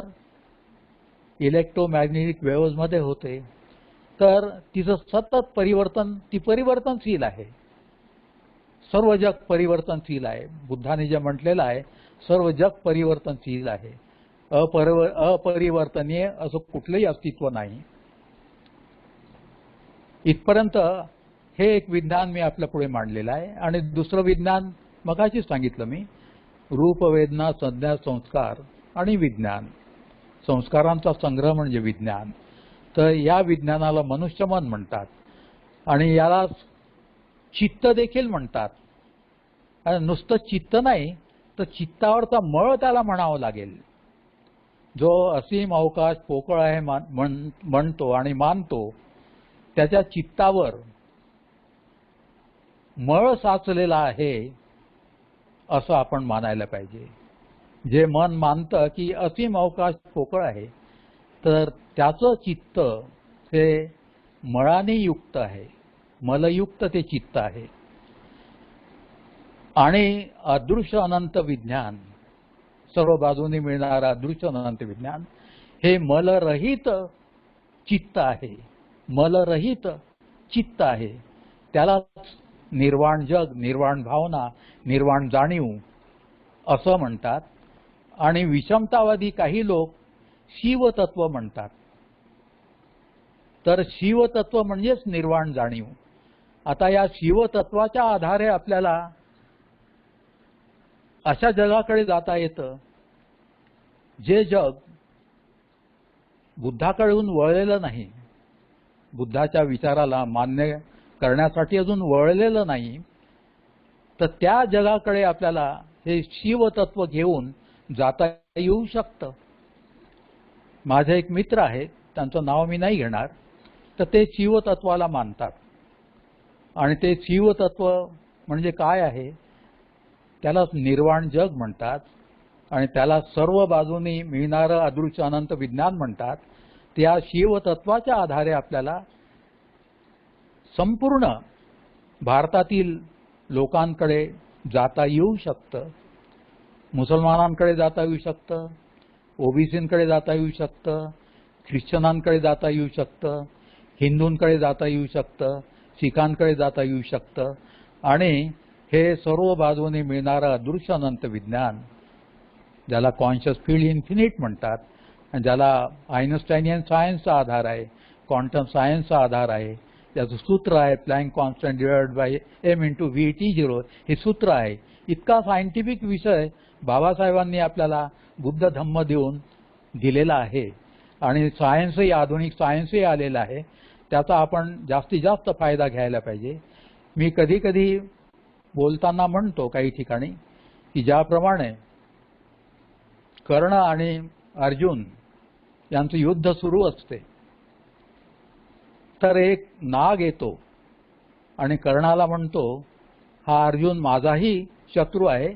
इलेक्ट्रोमॅग्नेटिक वेव्हजमध्ये होते. तर तिचं सतत परिवर्तन, ती परिवर्तनशील आहे. सर्व जग परिवर्तनशील आहे. बुद्धाने जे म्हटलेलं आहे सर्व जग परिवर्तनशील आहे. अपरिवर्तनीय असं कुठलंही अस्तित्व नाही. इथपर्यंत हे एक विज्ञान मी आपल्या पुढे मांडलेलं आहे. आणि दुसरं विज्ञान मगाशी सांगितलं मी, रूप, वेदना, संज्ञा, संस्कार आणि विज्ञान. संस्कारांचा संग्रह म्हणजे विज्ञान. तर या विज्ञानाला मनुष्यमन म्हणतात आणि याला चित्त देखील म्हणतात. आणि नुसतं चित्त नाही तर चित्तावरचा मळ त्याला म्हणावं लागेल. जो असीम अवकाश पोकळ आहे म्हणतो आणि मानतो, त्याच्या चित्तावर मळ साचलेला आहे असं आपण मानायला पाहिजे. जे मन मानतं की असीम अवकाश पोकळ आहे, तर त्याचं चित्त हे मळाने युक्त आहे, मलयुक्त ते चित्त आहे. आणि अदृश्य अनंत विज्ञान, सर्व बाजूनी मिळणारं अदृश्य अनंत विज्ञान हे मलरहित चित्त आहे, मलरहित चित्त आहे. त्याला निर्वाण जग, निर्वाण भावना, निर्वाण जाणीव असं म्हणतात. आणि विषमतावादी काही लोक शिवतत्व म्हणतात. तर शिवतत्व म्हणजेच निर्वाण जाणीव. आता या शिवतत्वाच्या आधारे आपल्याला अशा जगाकडे जाता येतं जे जग बुद्धाकडून वळलेलं नाही, बुद्धाच्या विचाराला मान्य करण्यासाठी अजून वळलेलं नाही. तर त्या जगाकडे आपल्याला हे शिवतत्व घेऊन जाता येऊ शकतं. माझे एक मित्र आहेत, त्यांचं नाव मी नाही घेणार, तर ते शिवतत्वाला मानतात. आणि ते शिवतत्व म्हणजे काय आहे, त्याला निर्वाण जग म्हणतात आणि त्याला सर्व बाजूनी मिळणारं अदृश्य अनंत विज्ञान म्हणतात. त्या शिवतत्वाच्या आधारे आपल्याला संपूर्ण भारतातील लोकांकडे जाता येऊ शकतं. मुसलमानांकडे जाता येऊ शकतं, ओबीसींकडे जाता येऊ शकतं, ख्रिश्चनांकडे जाता येऊ शकतं, हिंदूंकडे जाता येऊ शकतं, शिखांकडे जाता येऊ शकतं. आणि हे सर्व बाजूने मिळणारं अदृश्य अनंत विज्ञान, ज्याला कॉन्शियस फील्ड इन्फिनिट म्हणतात, आणि ज्याला आइन्स्टाईनियन सायन्सचा आधार आहे, क्वांटम सायन्सचा आधार आहे, त्याचं सूत्र आहे plank constant divided by m/v/t0, हे सूत्र आहे. इतका सायंटिफिक विषय बाबासाहेबांनी आपल्याला बुद्ध धम्म देऊन दिलेला आहे. आणि सायन्सही, आधुनिक सायन्सही आलेलं आहे. त्याचा आपण जास्तीत जास्त फायदा घ्यायला पाहिजे. मी कधी कधी बोलताना म्हणतो काही ठिकाणी की ज्याप्रमाणे कर्ण आणि अर्जुन यांचं युद्ध सुरू असते, तर एक नाग येतो आणि कर्णाला म्हणतो, हा अर्जुन माझाही शत्रू आहे,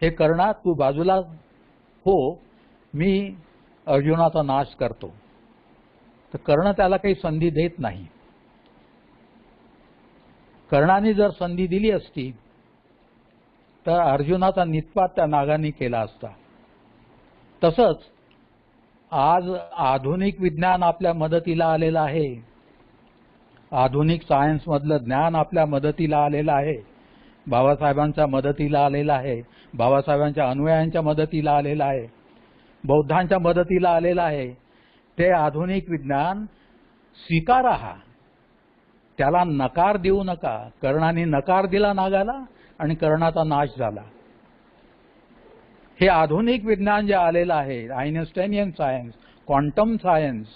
हे कर्णा तू बाजूला हो, मी अर्जुनाचा नाश करतो. तर कर्ण त्याला काही संधी देत नाही. कर्णाने जर संधी दिली असती तर अर्जुनाचा निष्पात त्या नागाने केला असता. तसंच आज आधुनिक विज्ञान आपल्या मदतीला आलेलं आहे, आधुनिक सायन्समधलं ज्ञान आपल्या मदतीला आलेलं आहे, बाबासाहेबांच्या मदतीला आलेलं आहे, बाबासाहेबांच्या अनुयायांच्या मदतीला आलेलं आहे, बौद्धांच्या मदतीला आलेलं आहे. ते आधुनिक विज्ञान स्वीकारा, त्याला नकार देऊ नका. कर्णाने नकार दिला नागाला आणि कर्णाचा नाश झाला. हे आधुनिक विज्ञान जे आलेलं आहे, आइन्स्टाईनियन सायन्स, क्वांटम सायन्स,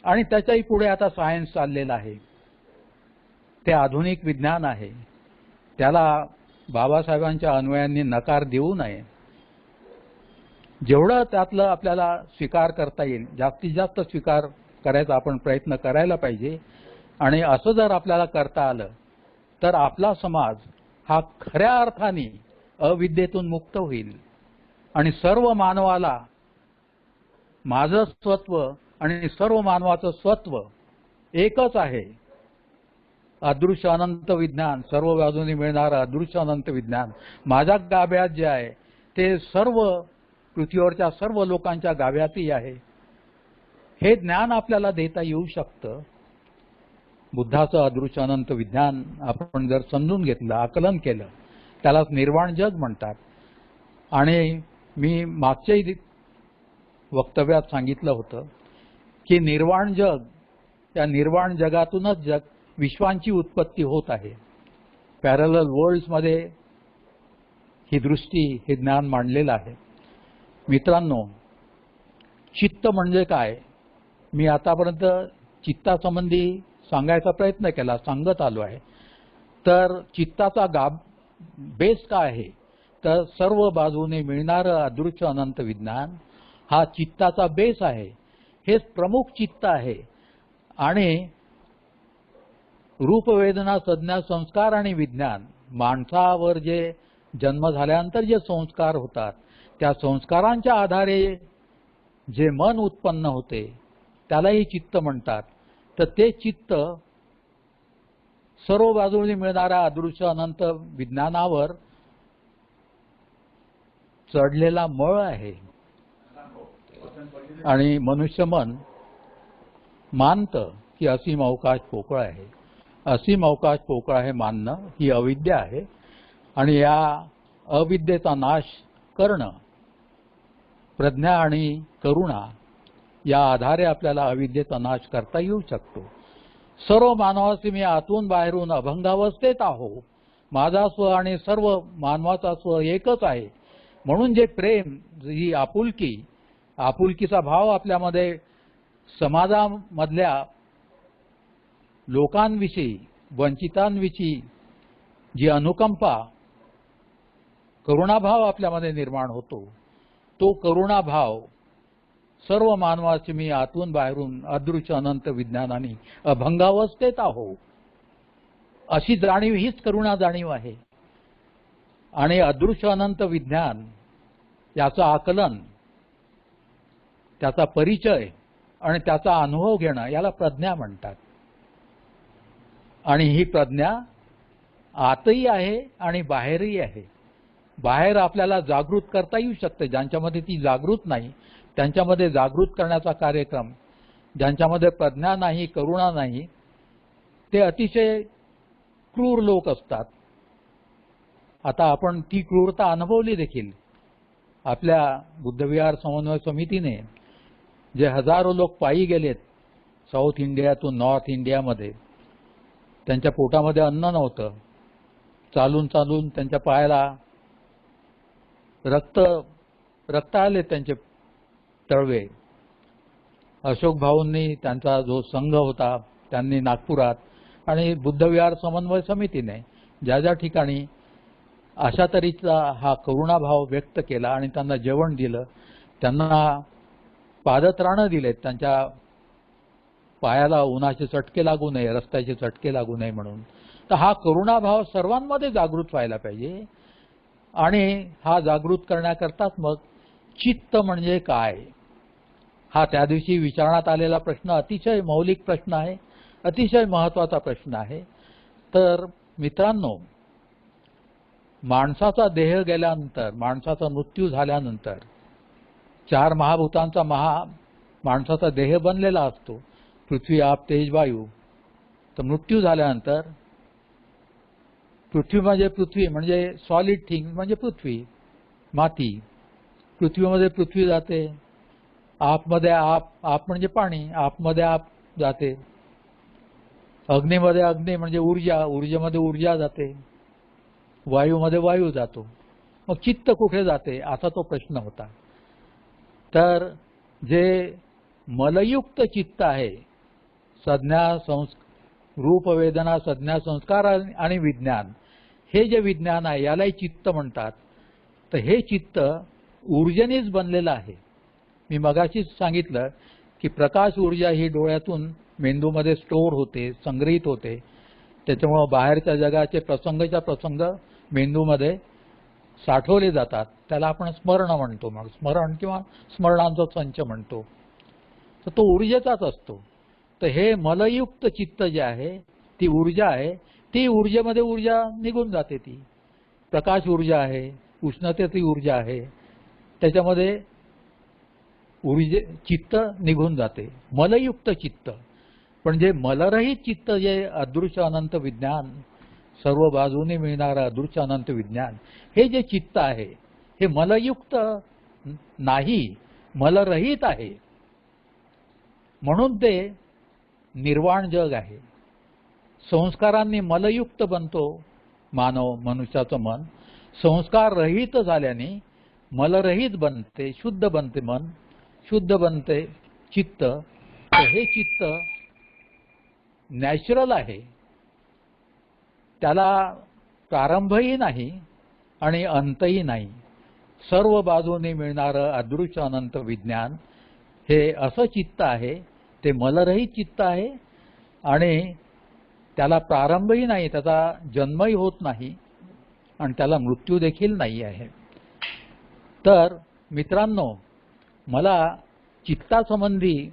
आणि त्याच्याही पुढे आता सायन्स चाललेलं आहे, ते आधुनिक विज्ञान आहे. त्याला बाबासाहेबांच्या अनुयायांनी नकार देऊ नये. जेवढं त्यातलं आपल्याला स्वीकार करता येईल, जास्तीत जास्त स्वीकार करायचा आपण प्रयत्न करायला पाहिजे. आणि असं जर आपल्याला करता आलं तर आपला समाज हा खऱ्या अर्थाने अविद्येतून मुक्त होईल आणि सर्व मानवाला माझं स्वत्व आणि सर्व मानवाचं स्वत्व एकच आहे. अदृश्य अनंत विज्ञान, सर्व बाजूने मिळणारं अदृश्य अनंत विज्ञान माझ्या गाभ्यात जे आहे ते सर्व पृथ्वीवरच्या सर्व लोकांच्या गाभ्यातही आहे. हे ज्ञान आपल्याला देता येऊ शकतं. बुद्धाचं अदृश्य अनंत विज्ञान आपण जर समजून घेतलं, आकलन केलं, त्यालाच निर्वाण जग म्हणतात. आणि मी मागच्याही वक्तव्यात सांगितलं होतं की निर्वाण जग, या निर्वाण जगातूनच जग विश्वांची उत्पत्ती होत आहे. पॅरलल वर्ल्ड्समध्ये ही दृष्टी, हे ज्ञान मांडलेलं आहे. मित्रांनो, चित्त म्हणजे काय, मी आतापर्यंत चित्तासंबंधी सांगायचा प्रयत्न केला, सांगत आलो आहे. तर चित्ताचा बेस काय आहे, तर सर्व बाजूने मिळणारं अदृश्य अनंत विज्ञान हा चित्ताचा बेस आहे. हेच प्रमुख चित्त आहे. आणि रूपवेदना संज्ञा संस्कार आणि विज्ञान, माणसावर जे जन्म झाल्यानंतर जे संस्कार होतात त्या संस्कारांच्या आधारे जे मन उत्पन्न होते त्यालाही चित्त म्हणतात. तर ते चित्त सर्व बाजूने मिळणाऱ्या अदृश्य अनंत विज्ञानावर चढलेला मळ आहे. आणि मनुष्य मन मानतं की असीम अवकाश पोकळ आहे. असीम अवकाश पोकळ आहे मानणं ही अविद्या आहे. आणि या अविद्येचा नाश करणं प्रज्ञा आणि करुणा या आधारे आपल्याला अविद्येचा नाश करता येऊ शकतो. सर्व मानवाचे मी आतून बाहेरून अभंगावस्थेत आहो. माझा स्व आणि सर्व मानवाचा स्व एकच आहे. म्हणून जे प्रेम, ही आपुलकीचा भाव आपल्यामध्ये समाजामधल्या लोकांविषयी, वंचितांविषयी जी अनुकंपा, करुणाभाव आपल्यामध्ये निर्माण होतो, तो करुणाभाव सर्व मानवाची मी आतून बाहेरून अदृश्य अनंत विज्ञानाने अभंगावस्थेत आहो अशी जाणीव, हीच करुणा जाणीव आहे. आणि अदृश्य अनंत विज्ञान याचं आकलन, त्याचा परिचय आणि त्याचा अनुभव घेणं याला प्रज्ञा म्हणतात. आणि ही प्रज्ञा आतही आहे आणि बाहेरही आहे. बाहेर आपल्याला जागृत करता येऊ शकते. ज्यांच्यामध्ये ती जागृत नाही त्यांच्यामध्ये जागृत करण्याचा कार्यक्रम, ज्यांच्यामध्ये प्रज्ञा नाही, करुणा नाही, ते अतिशय क्रूर लोक असतात. आता आपण ती क्रूरता अनुभवली देखील. आपल्या बुद्धविहार समन्वय समितीने जे हजारो लोक पायी गेलेत साऊथ इंडियातून नॉर्थ इंडियामध्ये, त्यांच्या पोटामध्ये अन्न नव्हतं, चालून चालून त्यांच्या पायाला रक्त आले त्यांचे तळवे. अशोक भाऊंनी त्यांचा जो संघ होता त्यांनी नागपुरात आणि बुद्धविहार समन्वय समितीने ज्या ज्या ठिकाणी अशा तऱ्हेचा हा करुणाभाव व्यक्त केला आणि त्यांना जेवण दिलं, त्यांना पादत्राणं दिलेत, त्यांच्या पायाला उन्हाचे चटके लागू नये, रस्त्याचे चटके लागू नये म्हणून. तर हा करुणाभाव सर्वांमध्ये जागृत व्हायला पाहिजे. आणि हा जागृत करण्याकरताच मग चित्त म्हणजे काय हा त्या दिवशी विचारण्यात आलेला प्रश्न अतिशय मौलिक प्रश्न आहे, अतिशय महत्त्वाचा प्रश्न आहे. तर मित्रांनो, माणसाचा देह गेल्यानंतर, माणसाचा मृत्यू झाल्यानंतर 4 महाभूतांचा माणसाचा देह बनलेला असतो, पृथ्वी, आप, तेज, वायू. तर मृत्यू झाल्यानंतर पृथ्वी म्हणजे सॉलिड थिंग म्हणजे पृथ्वी, माती. पृथ्वीमध्ये पृथ्वी जाते. आपमध्ये आप म्हणजे पाणी, आपमध्ये आप जाते. अग्नीमध्ये अग्नी म्हणजे ऊर्जेमध्ये ऊर्जा जाते. वायूमध्ये वायू जातो. मग चित्त कुठे जाते असा तो प्रश्न होता. तर जे मलयुक्त चित्त आहे, रूप वेदना संज्ञा संस्कार आणि विज्ञान, हे जे विज्ञान आहे यालाही चित्त म्हणतात. तर हे चित्त ऊर्जेनेच बनलेलं आहे. मी मगाशीच सांगितलं की प्रकाश ऊर्जा ही डोळ्यातून मेंदूमध्ये स्टोअर होते, संग्रहित होते. त्याच्यामुळे बाहेरच्या जगाचे प्रसंगच्या प्रसंग मेंदूमध्ये साठवले जातात. त्याला आपण स्मरण म्हणतो. मग स्मरण किंवा स्मरणांचा संच म्हणतो. तर तो ऊर्जेचाच असतो. तर हे मलयुक्त चित्त जे आहे, ती ऊर्जा आहे, ती ऊर्जेमध्ये ऊर्जा निघून जाते. ती प्रकाश ऊर्जा आहे, उष्णतेची ऊर्जा आहे, त्याच्यामध्ये चित्त निघून जाते, मलयुक्त चित्त. पण जे मलरहित चित्त, जे अदृश्य अनंत विज्ञान, सर्व बाजूने मिळणारं अदृश्य अनंत विज्ञान, हे जे चित्त आहे हे मलयुक्त नाही, मलरहित आहे. म्हणून ते निर्वाण जग आहे. संस्कारांनी मलयुक्त बनतो मनुष्याचं मन. संस्कार रहित झाल्याने मलरहित बनते, शुद्ध बनते मन, शुद्ध बनते चित्त. हे चित्त नॅचरल आहे. त्याला प्रारंभही नाही आणि अंतही नाही. सर्व बाजूने मिळणारं अदृश्य अनंत विज्ञान हे असं चित्त आहे. ते मलरहित चित्त आहे आणि त्याला प्रारंभही नाही, त्याचा जन्मही होत नाही आणि त्याला मृत्यू देखील नाही आहे. तर मित्रांनो, मला चित्तासंबंधी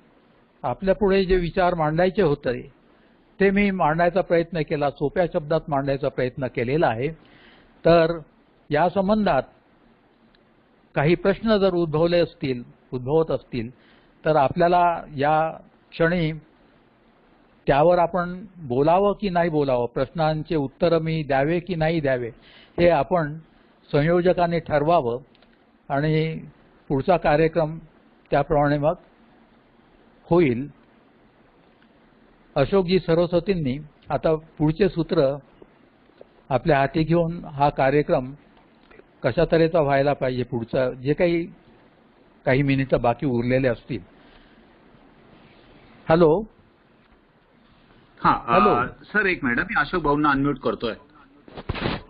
आपल्या पुढे जे विचार मांडायचे होते ते मी मांडायचा प्रयत्न केला, सोप्या शब्दात मांडायचा प्रयत्न केलेला आहे. तर या संबंधात काही प्रश्न जर उद्भवत असतील तर आपल्याला या क्षणी त्यावर आपण बोलावं की नाही बोलावं, प्रश्नांचे उत्तर मी द्यावे की नाही द्यावे, हे आपण संयोजकांनी ठरवावं आणि पुढचा कार्यक्रम त्याप्रमाणे मग होईल. अशोकजी सरस्वतींनी आता पुढचे सूत्र आपल्या हाती घेऊन हा कार्यक्रम कशा तऱ्हेचा व्हायला पाहिजे, पुढचा जे काही मिनिटं बाकी उरलेले असतील. हॅलो. हॅलो सर, एक मिनिट, मी अशोक भाऊंना अनम्यूट करतोय.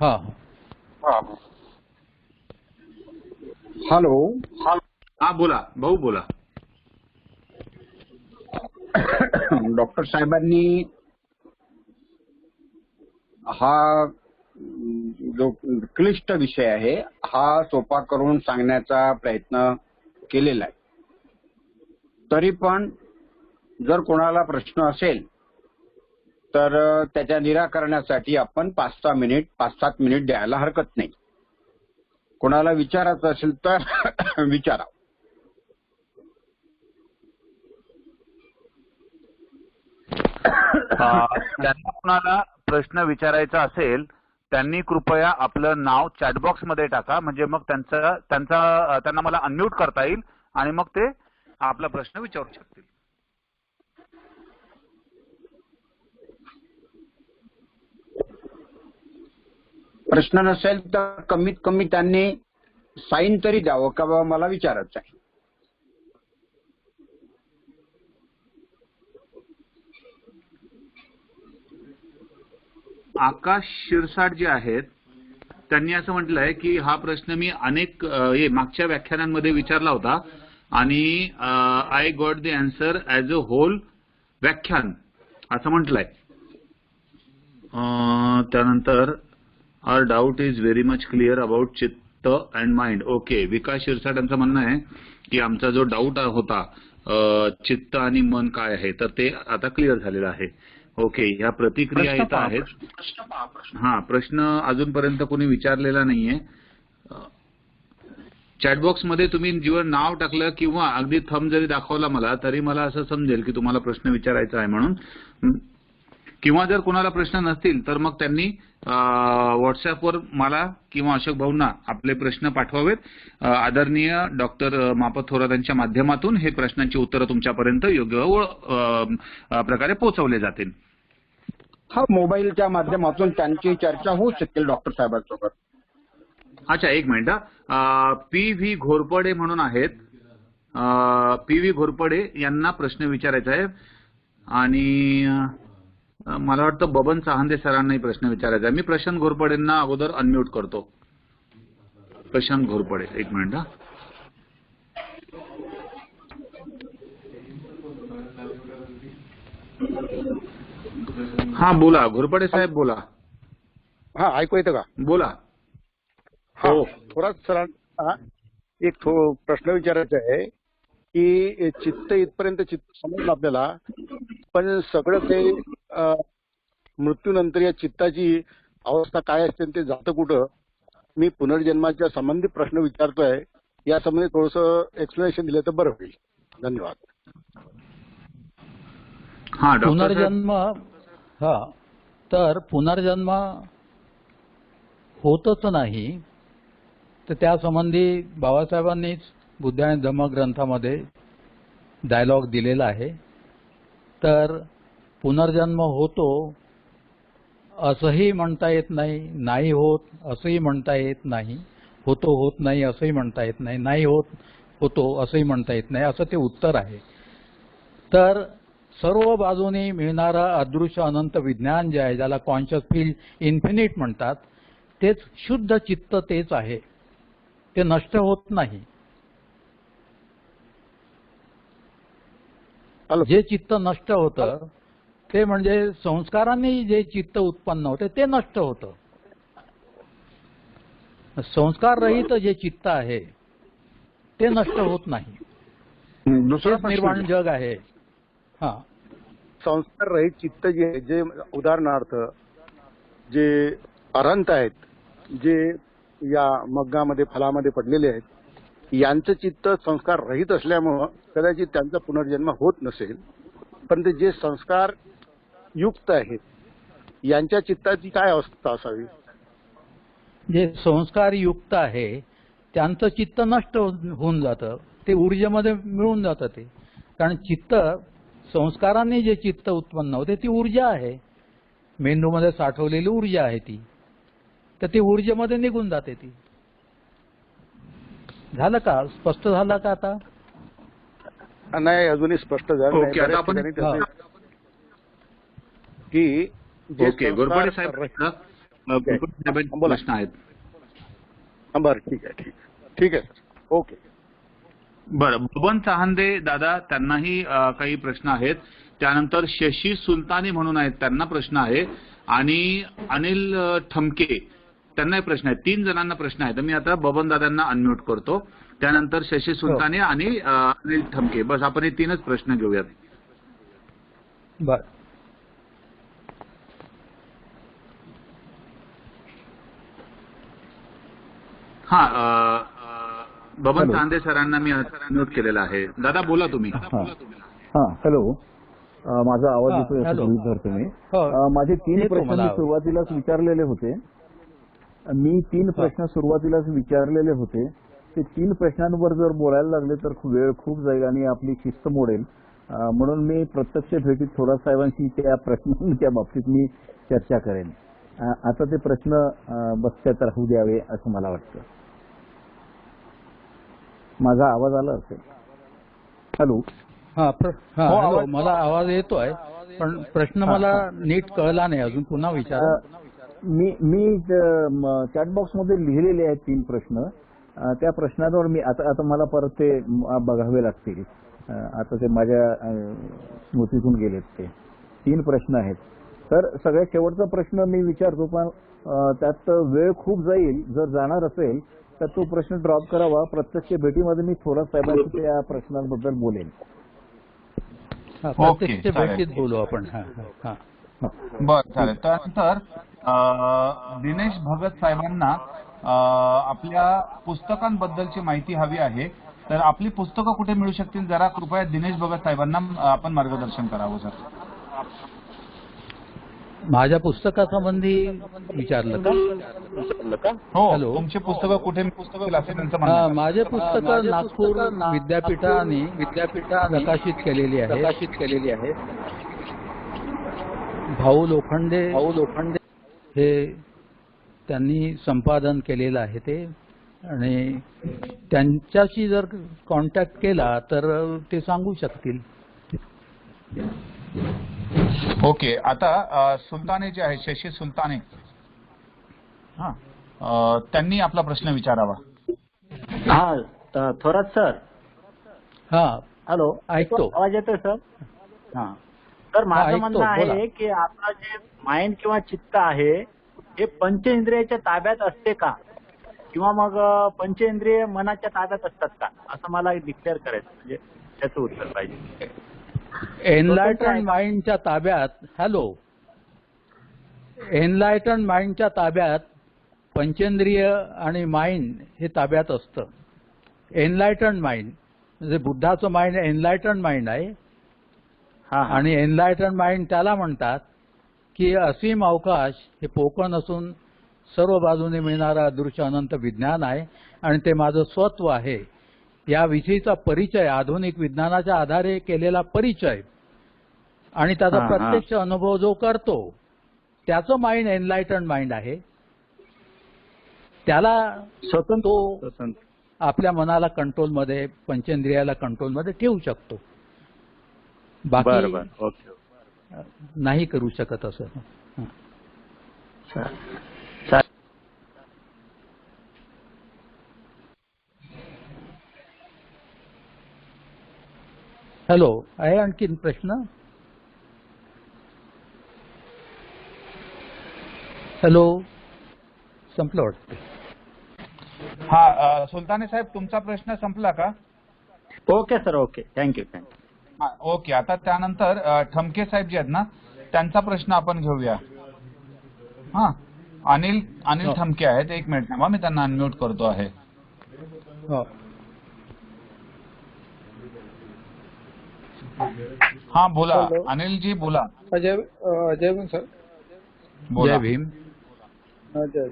हा. हॅलो. हा बोला भाऊ, बोला. डॉक्टर साहेबांनी हा जो क्लिष्ट विषय आहे हा सोपा करून सांगण्याचा प्रयत्न केलेला आहे. तरी पण जर कोणाला प्रश्न असेल तर त्याच्या निराकरणासाठी आपण 5-7 मिनिट द्यायला हरकत नाही. कोणाला विचारायचं असेल तर विचारा. त्यांना कोणाला प्रश्न विचारायचा असेल त्यांनी कृपया आपलं नाव चॅटबॉक्स मध्ये टाका, म्हणजे मग त्यांना मला अनम्यूट करता येईल आणि मग ते आपला प्रश्न विचारू शकतील. प्रश्न नसेल तर कमीत कमी त्यांनी साईन तरी द्यावं का बाबा मला विचारायचं आहे. आकाश शिरसाट जे आहेत त्यांनी असं म्हटलंय की हा प्रश्न मी अनेक मागच्या व्याख्यानांमध्ये विचारला होता आणि I got the answer as a whole व्याख्यान असं म्हटलंय. त्यानंतर our doubt is very much clear about चित्त and mind. Okay, Vikas Shirsat यांचं म्हणणं आहे की आमचा जो डाऊट होता चित्त आणि मन काय आहे तर ते आता क्लिअर झालेलं आहे. ओके, ह्या प्रतिक्रिया इथं आहेत. हा, प्रश्न अजूनपर्यंत कोणी विचारलेला नाहीये. चॅटबॉक्स मध्ये तुम्ही जीवन नाव टाकलं किंवा अगदी थंब जरी दाखवला मला तरी मला असं समजेल की तुम्हाला प्रश्न विचारायचा आहे म्हणून. किंवा जर कोणाला प्रश्न नसतील तर मग त्यांनी व्हॉट्सअपवर मला किंवा अशोक भाऊंना आपले प्रश्न पाठवावेत. आदरणीय डॉक्टर मापत थोरात यांच्या माध्यमातून हे प्रश्नांची उत्तरं तुमच्यापर्यंत योग्य प्रकारे पोहोचवले जातील. हा, मोबाईलच्या माध्यमातून त्यांची चर्चा होऊ शकेल डॉक्टर साहेबांसोबत. अच्छा, एक मिनिट. पी.व्ही. घोरपडे म्हणून आहेत. पी.व्ही. घोरपडे यांना प्रश्न विचारायचा आहे आणि मला वाटतं बबन चहांदे सरांनाही प्रश्न विचारायचा आहे. मी प्रशांत घोरपडेंना अगोदर अनम्यूट करतो. प्रशांत घोरपडे, एक मिनिट. हा बोला, घोरपडे साहेब बोला. हा, ऐकू येतं का? बोला. हो, थोरात सरांना एक प्रश्न विचारायचा आहे की चित्त इथपर्यंत चित्त समजलं आपल्याला, पण सगळं काही मृत्यूनंतर या चित्ताची अवस्था काय असते ते जातं कुठं? मी पुनर्जन्माच्या संबंधित प्रश्न विचारतोय, या संबंधी थोडंसं एक्सप्लेनेशन दिलं तर बरं होईल. धन्यवाद. पुनर्जन्म, हा, तर पुनर्जन्म होतच नाही तर त्यासंबंधी बाबासाहेबांनीच बुद्ध आणि धम्म ग्रंथामध्ये डायलॉग दिलेला आहे. तर पुनर्जन्म होतो असंही म्हणता येत नाही, नाही होत असंही म्हणता येत नाही, होत नाही असंही म्हणता येत नाही, नाही होतो असंही म्हणता येत नाही, असं ते उत्तर आहे. तर सर्व बाजूनी मिळणारं अदृश्य अनंत विज्ञान जे आहे, ज्याला कॉन्शियस फील्ड इन्फिनिट म्हणतात, तेच शुद्ध चित्त तेच आहे. ते नष्ट होत नाही. जे चित्त नष्ट होतं ते म्हणजे संस्कारांनी जे चित्त उत्पन्न होते ते नष्ट होतं. संस्कार रहित जे चित्त आहे ते नष्ट होत नाही. दुसरा तेच निर्वाण जग आहे. हा, संस्कार रहित चित्त जे उदाहरणार्थ जे अरंत आहेत, जे या मग्गामध्ये फलामध्ये पडलेले आहेत, यांचं चित्त संस्कार रहित असल्यामुळं कदाचित त्यांचा पुनर्जन्म होत नसेल. पण ते जे संस्कार युक्त आहेत यांच्या चित्ताची काय अवस्था असावी? जे संस्कार युक्त आहे त्यांचं चित्त नष्ट होऊन जातं, ते ऊर्जेमध्ये मिळून जातं. ते कारण चित्त संस्कारांनी जे चित्त उत्पन्न होते ती ऊर्जा आहे, मेंदूमध्ये साठवलेली ऊर्जा आहे ती, तर ती ऊर्जेमध्ये निघून जाते. ती झालं का? स्पष्ट झालं का आता? नाही, अजूनही स्पष्ट झालं नाही. ओके, आता आपण की ओके, गोरपडे साहेब प्रश्न आहेत. बरं, ठीक आहे सर. ओके. बरं, बबन चहांदे दादा त्यांनाही काही प्रश्न आहेत. त्यानंतर शशी सुलतानी म्हणून आहेत, त्यांना प्रश्न आहे. आणि अनिल ठमके त्यांनाही प्रश्न आहेत. 3 जणांना प्रश्न आहेत. मी आता बबन दादांना अनम्यूट करतो. त्यानंतर शशी सुलतानी आणि अनिल ठमके. बस आपण हे 3च प्रश्न घेऊयात. बर, हा, बबन चांदे सरांना मी अनम्यूट केलेला आहे. दादा बोला तुम्ही. हा, हॅलो. माझा आवाज येतोय असं गृहीत धरतो मी. माझे 3 प्रश्न मी सुरुवातीलाच विचारलेले होते. ते 3 प्रश्नांवर जर बोलायला लागले तर वेळ खूप जाईल आणि आपली शिस्त मोडेल. म्हणून मी प्रत्यक्ष भेटीत थोरात साहेबांशी त्या बाबतीत मी चर्चा करेन. आता ते प्रश्न बसत्यात राहू द्यावे असं मला वाटतं. माझा आवाज आला असेल? हॅलो. हॅलो, मला आवाज येतोय पण प्रश्न मला नीट कळला नाही अजून. पुन्हा विचारा. मी चॅट बॉक्स मध्ये लिहिलेले आहेत 3 प्रश्न. त्या प्रश्नांवर मी आता मला परत ते बघावे लागतील. आता ते माझ्या स्मृतीतून गेलेत. ते 3 प्रश्न आहेत. तर सगळ्यात शेवटचा प्रश्न मी विचारतो, पण त्यात वेळ खूप जाईल. जर जाणार असेल तर तो प्रश्न ड्रॉप करावा. प्रत्यक्ष भेटीमध्ये मी थोरात साहेबांशी त्या प्रश्नांबद्दल बोलेन. प्रत्यक्ष भेटीत बोलू आपण. बरं, चालेल. त्यानंतर दिनेश भगत साहेबांना आपल्या पुस्तकांबद्दलची माहिती हवी आहे. तर आपली पुस्तकं कुठे मिळू शकतील? जरा कृपया दिनेश भगत साहेबांना आपण मार्गदर्शन करावं सर. माझ्या पुस्तकासंबंधी विचारलं का? हो, हॅलो. तुमची पुस्तकं कुठे पुस्तकं असे त्यांचं म्हणणं आहे. माझे पुस्तकं नागपूर विद्यापीठाने प्रकाशित केलेली आहे. भाऊ लोखंडे हे त्यांनी संपादन केलेलं आहे ते. आणि त्यांच्याशी जर कॉन्टॅक्ट केला तर ते सांगू शकतील. ओके, आता सुलताने जे आहे, शशी सुलताने, त्यांनी आपला प्रश्न विचारावा. हा, थोरात सर. हा, हॅलो, ऐकतो. आवाज येतोय सर? हा, तर माझं म्हणणं आहे की आपलं जे माइंड किंवा चित्त आहे हे पंचेंद्रियाच्या ताब्यात असते का, किंवा मग पंचेंद्रिय मनाच्या ताब्यात असतात का, असं मला डिक्लेअर करायचं. म्हणजे त्याचं उत्तर पाहिजे. एनलायटन माइंडच्या ताब्यात, एनलायटन माइंडच्या ताब्यात पंचेंद्रिय आणि माइंड हे ताब्यात असतं. एनलायटन माइंड म्हणजे बुद्धाचं माइंड एनलायटन माइंड आहे. आणि एनलायटन माइंड त्याला म्हणतात की असीम अवकाश हे पोकळ नसून सर्व बाजूने मिळणारं अदृश्य अनंत विज्ञान आहे आणि ते माझं स्वत्व आहे. याविषयीचा परिचय, आधुनिक विज्ञानाच्या आधारे केलेला परिचय आणि त्याचा प्रत्यक्ष अनुभव जो करतो त्याचं माइंड एनलायटन माइंड आहे. त्याला स्वतंत्र आपल्या मनाला कंट्रोलमध्ये, पंचेंद्रियाला कंट्रोलमध्ये ठेवू शकतो. बाकी नाही करू शकत असं. हॅलो, आहे आणखीन प्रश्न? हॅलो, संपलं वाटतं. हा सुलताने साहेब, तुमचा प्रश्न संपला का? Okay sir, okay, thank you. हा, ओके. आता त्यानंतर ठमके साहेब जे आहेत ना, त्यांचा प्रश्न आपण घेऊया. हा, अनिल ठमके आहेत. एक मिनिट थांबा, मी त्यांना अनम्यूट करतो आहे. हा, बोला अनिल जी, बोला. जय भीम सर. बोला. जय भीम. जय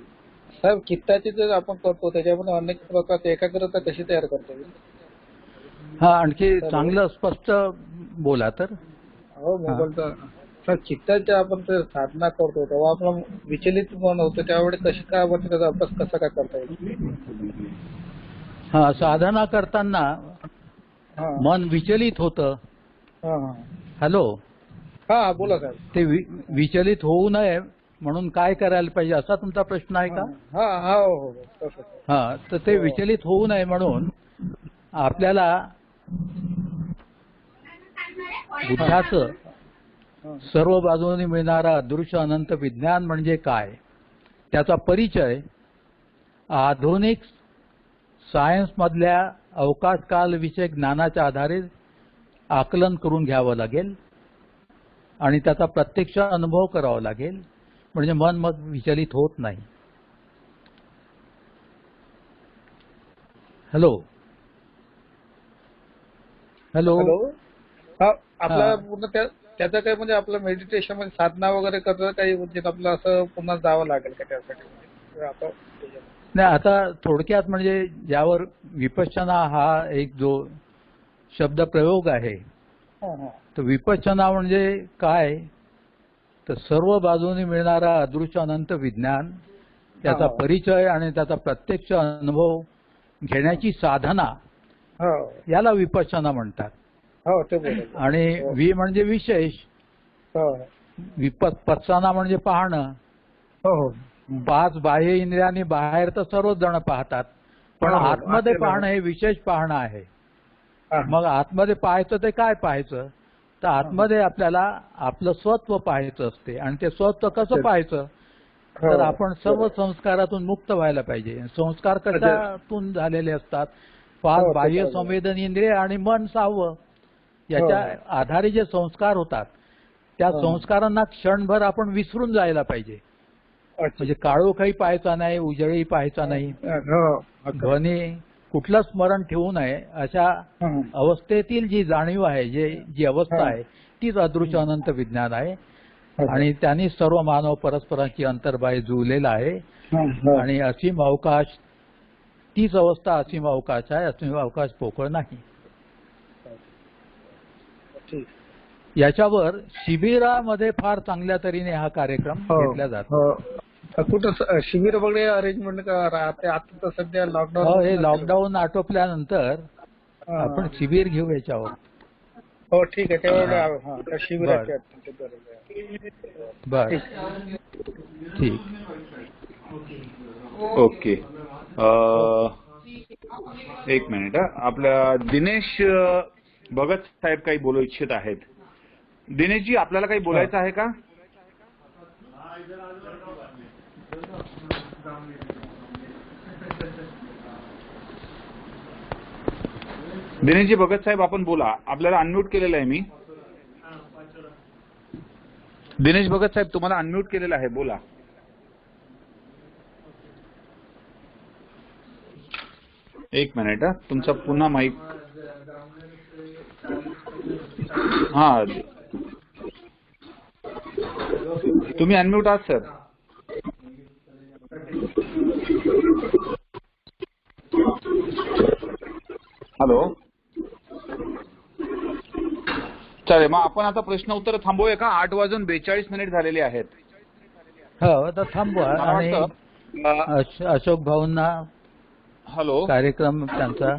साहेब, चित्ताची जर आपण करतो त्याच्यामध्ये अनेक प्रकारची एकाग्रता कशी तयार करता येईल? हा, आणखी चांगलं स्पष्ट बोला तर. हो, मोबाईलचा सर, चित्ताच्या आपण ते साधना करतो तेव्हा आपलं विचलित मन होतं, त्यावेळी कशी काय आपण त्याचा अभ्यास कसा काय करता येईल? हा, साधना करताना मन विचलित होतं. हॅलो, हा बोला साहेब. ते विचलित होऊ नये म्हणून काय करायला पाहिजे असा तुमचा प्रश्न आहे का? हा, हो, तसं. हा, तर ते विचलित होऊ नये म्हणून आपल्याला बुद्धाचं सर्व बाजूंनी मिळणारा अदृश्य अनंत विज्ञान म्हणजे काय, त्याचा परिचय आधुनिक सायन्स मधल्या अवकाश काल विषयक ज्ञानाच्या आधारे आकलन करून घ्यावं लागेल आणि त्याचा प्रत्यक्ष अनुभव करावा लागेल, म्हणजे मन मग विचलित होत नाही. हॅलो हॅलो आपला पूर्ण त्याचं काही म्हणजे आपलं मेडिटेशन मध्ये साधना वगैरे करतं काही, म्हणजे आपलं असं पुन्हा जावं लागेल का त्यासाठी? नाही, आता थोडक्यात म्हणजे ज्यावर विपश्यना हा एक जो शब्द प्रयोग आहे, तर विपश्यना म्हणजे काय, तर सर्व बाजूनी मिळणारा अदृश्य अनंत विज्ञान, त्याचा परिचय आणि त्याचा प्रत्यक्ष अनुभव घेण्याची साधना, याला विपश्यना म्हणतात. आणि वि म्हणजे विशेष, विपश्यना म्हणजे पाहणं. पाच बाह्य इंद्रियांनी बाहेर तर सर्वच जण पाहतात, पण आतमध्ये पाहणं हे विशेष पाहणं आहे. मग आतमध्ये पाहायचं ते काय पाहायचं, तर आतमध्ये आपल्याला आपलं स्वत्व पाहायचं असते. आणि ते स्वत्व कसं पाहायचं, तर आपण सर्व संस्कारातून मुक्त व्हायला पाहिजे. संस्कार कशातून झालेले असतात, पाच बाह्य संवेदन इंद्रिय आणि मन 6वं, याच्या आधारे जे संस्कार होतात त्या संस्कारांना क्षणभर आपण विसरून जायला पाहिजे. म्हणजे काळोखही पाहायचा नाही, उजळही पाहायचा नाही, ध्वनी कुठलं स्मरण ठेवू नये, अशा अवस्थेतील जी जाणीव आहे, जी अवस्था आहे, तीच अदृश्य अनंत विज्ञान आहे. आणि त्यांनी सर्व मानव परस्परांची अंतर्बाह्य जुळलेला आहे. आणि असीम अवकाश, तीच अवस्था असीम अवकाश आहे, असीम अवकाश पोकळ नाही. याच्यावर शिबिरामध्ये फार चांगल्या तऱ्हेने हा कार्यक्रम घेतला जातो. कुठं शिबिर वगैरे अरेंजमेंट राहते आता तर सध्या लॉकडाऊन? हे लॉकडाऊन आटोपल्यानंतर आपण शिबिर घेऊ याच्यावर. हो, ठीक आहे, तेवढं शिबिराची बर, ठीक. ओके, एक मिनिट. आपल्या दिनेश भगत साहेब काही बोलू इच्छित आहेत. दिनेशजी, आपल्याला काही बोलायचं आहे का? दिनेशजी भगत साहेब, आपण बोला. आपल्याला अनम्यूट केलेलं आहे मी. दिनेश भगत साहेब, तुम्हाला अनम्यूट केलेलं आहे, बोला. एक मिनिट, तुमचा पुन्हा माईक. हा, तुम्ही अनम्यूट आहात सर. हॅलो, चालेल. मग आपण आता प्रश्न उत्तर थांबवूया का? 8:42 झालेले आहेत. हो, आता थांबवा. आणि अशोक भाऊंना हॅलो, कार्यक्रम त्यांचा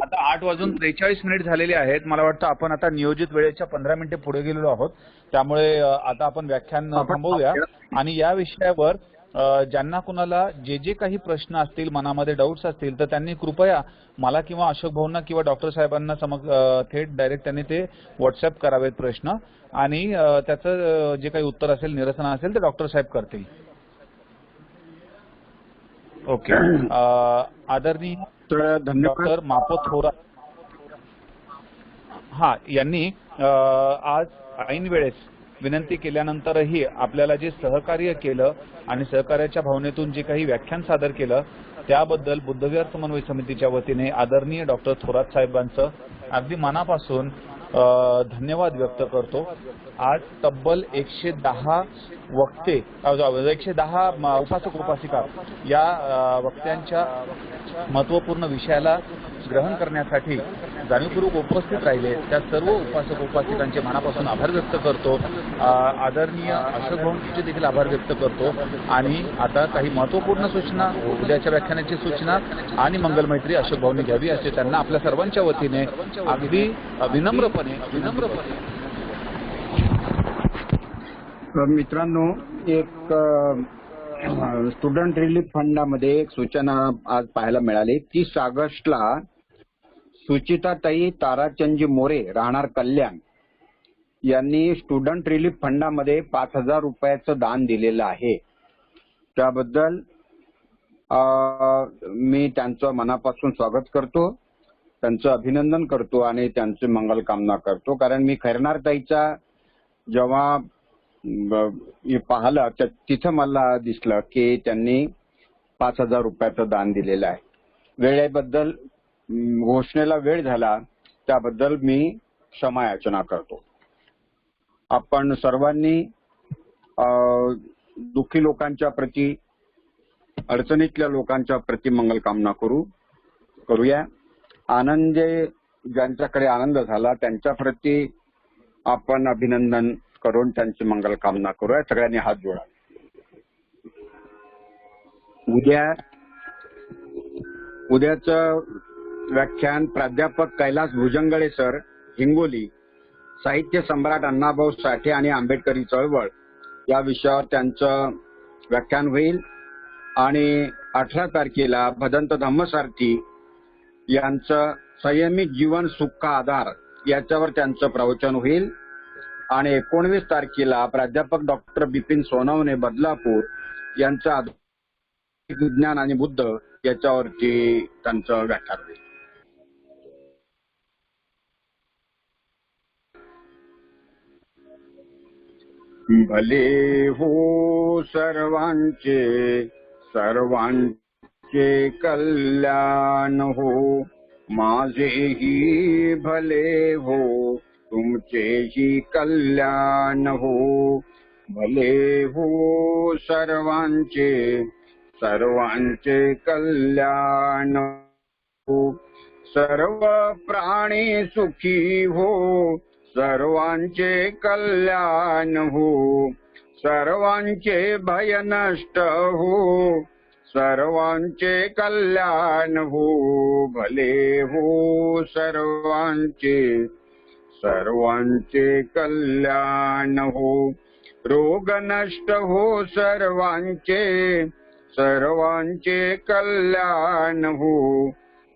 आता 8:43 झालेले आहेत. मला वाटतं आपण आता नियोजित वेळेच्या 15 मिनिटे पुढे गेलेलो आहोत. त्यामुळे आता आपण व्याख्यान थांबवूया आणि या विषयावर ज्यांना कुणाला जे काही प्रश्न असतील, मनामध्ये डाऊट्स असतील, तर त्यांनी कृपया मला किंवा अशोक भाऊंना किंवा डॉक्टर साहेबांना थेट डायरेक्ट त्यांनी ते व्हॉट्सअप करावेत प्रश्न, आणि त्याचं जे काही उत्तर असेल, निरसन असेल, ते डॉक्टर साहेब करतील. ओके. आदरणीय डॉक्टर मापो थोरात यांनी आज ऐन वेळेस विनंती केल्यानंतरही आपल्याला जे सहकार्य केलं आणि सहकार्याच्या भावनेतून जे काही व्याख्यान सादर केलं, त्याबद्दल बुद्धविहार समन्वय समितीच्या वतीने आदरणीय डॉक्टर थोरात साहेबांचं अगदी मनापासून धन्यवाद व्यक्त करतो. आज तब्बल 110 वक्ते, 110 उपासक उपासिका या वक्त्यांच्या महत्वपूर्ण विषयाला ग्रहण करण्यासाठी जाणीवपूर्वक उपस्थित राहिले. त्या सर्व उपासक उपासिकांचे मनापासून आभार व्यक्त करतो. आदरणीय अशोक भाऊंचे देखील आभार व्यक्त करतो. आणि आता काही महत्वपूर्ण सूचना, उद्याच्या व्याख्यानाची सूचना आणि मंगलमैत्री अशोक भाऊंनी घ्यावी असे त्यांना आपल्या सर्वांच्या वतीने अगदी विनम्रपणे मित्रांनो, एक स्टुडंट रिलीफ फंडामध्ये एक सूचना आज पाहायला मिळाली. 30 ऑगस्टला सुचिताताई ताराचंदजी मोरे, राहणार कल्याण, यांनी स्टुडंट रिलीफ फंडामध्ये 5,000 रुपयाचं दान दिलेलं आहे. त्याबद्दल मी त्यांचं मनापासून स्वागत करतो, त्यांचं अभिनंदन करतो आणि त्यांची मंगल कामना करतो. कारण मी खैरनारताईचा जेव्हा पाहिलं तिथं मला दिसलं की त्यांनी 5,000 रुपयाचं दान दिलेलं आहे. वेळेबद्दल, घोषणेला वेळ झाला त्याबद्दल मी क्षमा याचना करतो. आपण सर्वांनी दुःखी लोकांच्या प्रती, अडचणीतल्या लोकांच्या प्रती मंगल कामना करूया. आनंदे, ज्यांच्याकडे आनंद झाला त्यांच्या प्रती आपण अभिनंदन करून त्यांची मंगल कामना करूया. सगळ्यांनी हात जोडा. उद्याचं व्याख्यान प्राध्यापक कैलास भुजंगळे सर, हिंगोली, साहित्य सम्राट अण्णाभाऊ साठे आणि आंबेडकरी चळवळ या विषयावर त्यांचं व्याख्यान होईल. आणि 18 तारखेला भदंत धम्मसारथी यांचं संयमित जीवन सुख का आधार याच्यावर त्यांचं प्रवचन होईल. आणि 19 तारखेला प्राध्यापक डॉक्टर बिपिन सोनवणे, बदलापूर, यांचं आधुनिक विज्ञान आणि बुद्ध याच्यावरती त्यांचं व्याख्यान होईल. भले हो सर्वांचे कल्याण हो, माझेही भले हो, तुमचेही कल्याण हो. भले हो सर्वांचे कल्याण हो, सर्व प्राणी सुखी हो, सर्वांचे कल्याण हो, सर्वांचे भय नष्ट हो, सर्वांचे कल्याण हो. भले हो सर्वांचे कल्याण हो, रोग नष्ट हो सर्वांचे कल्याण हो,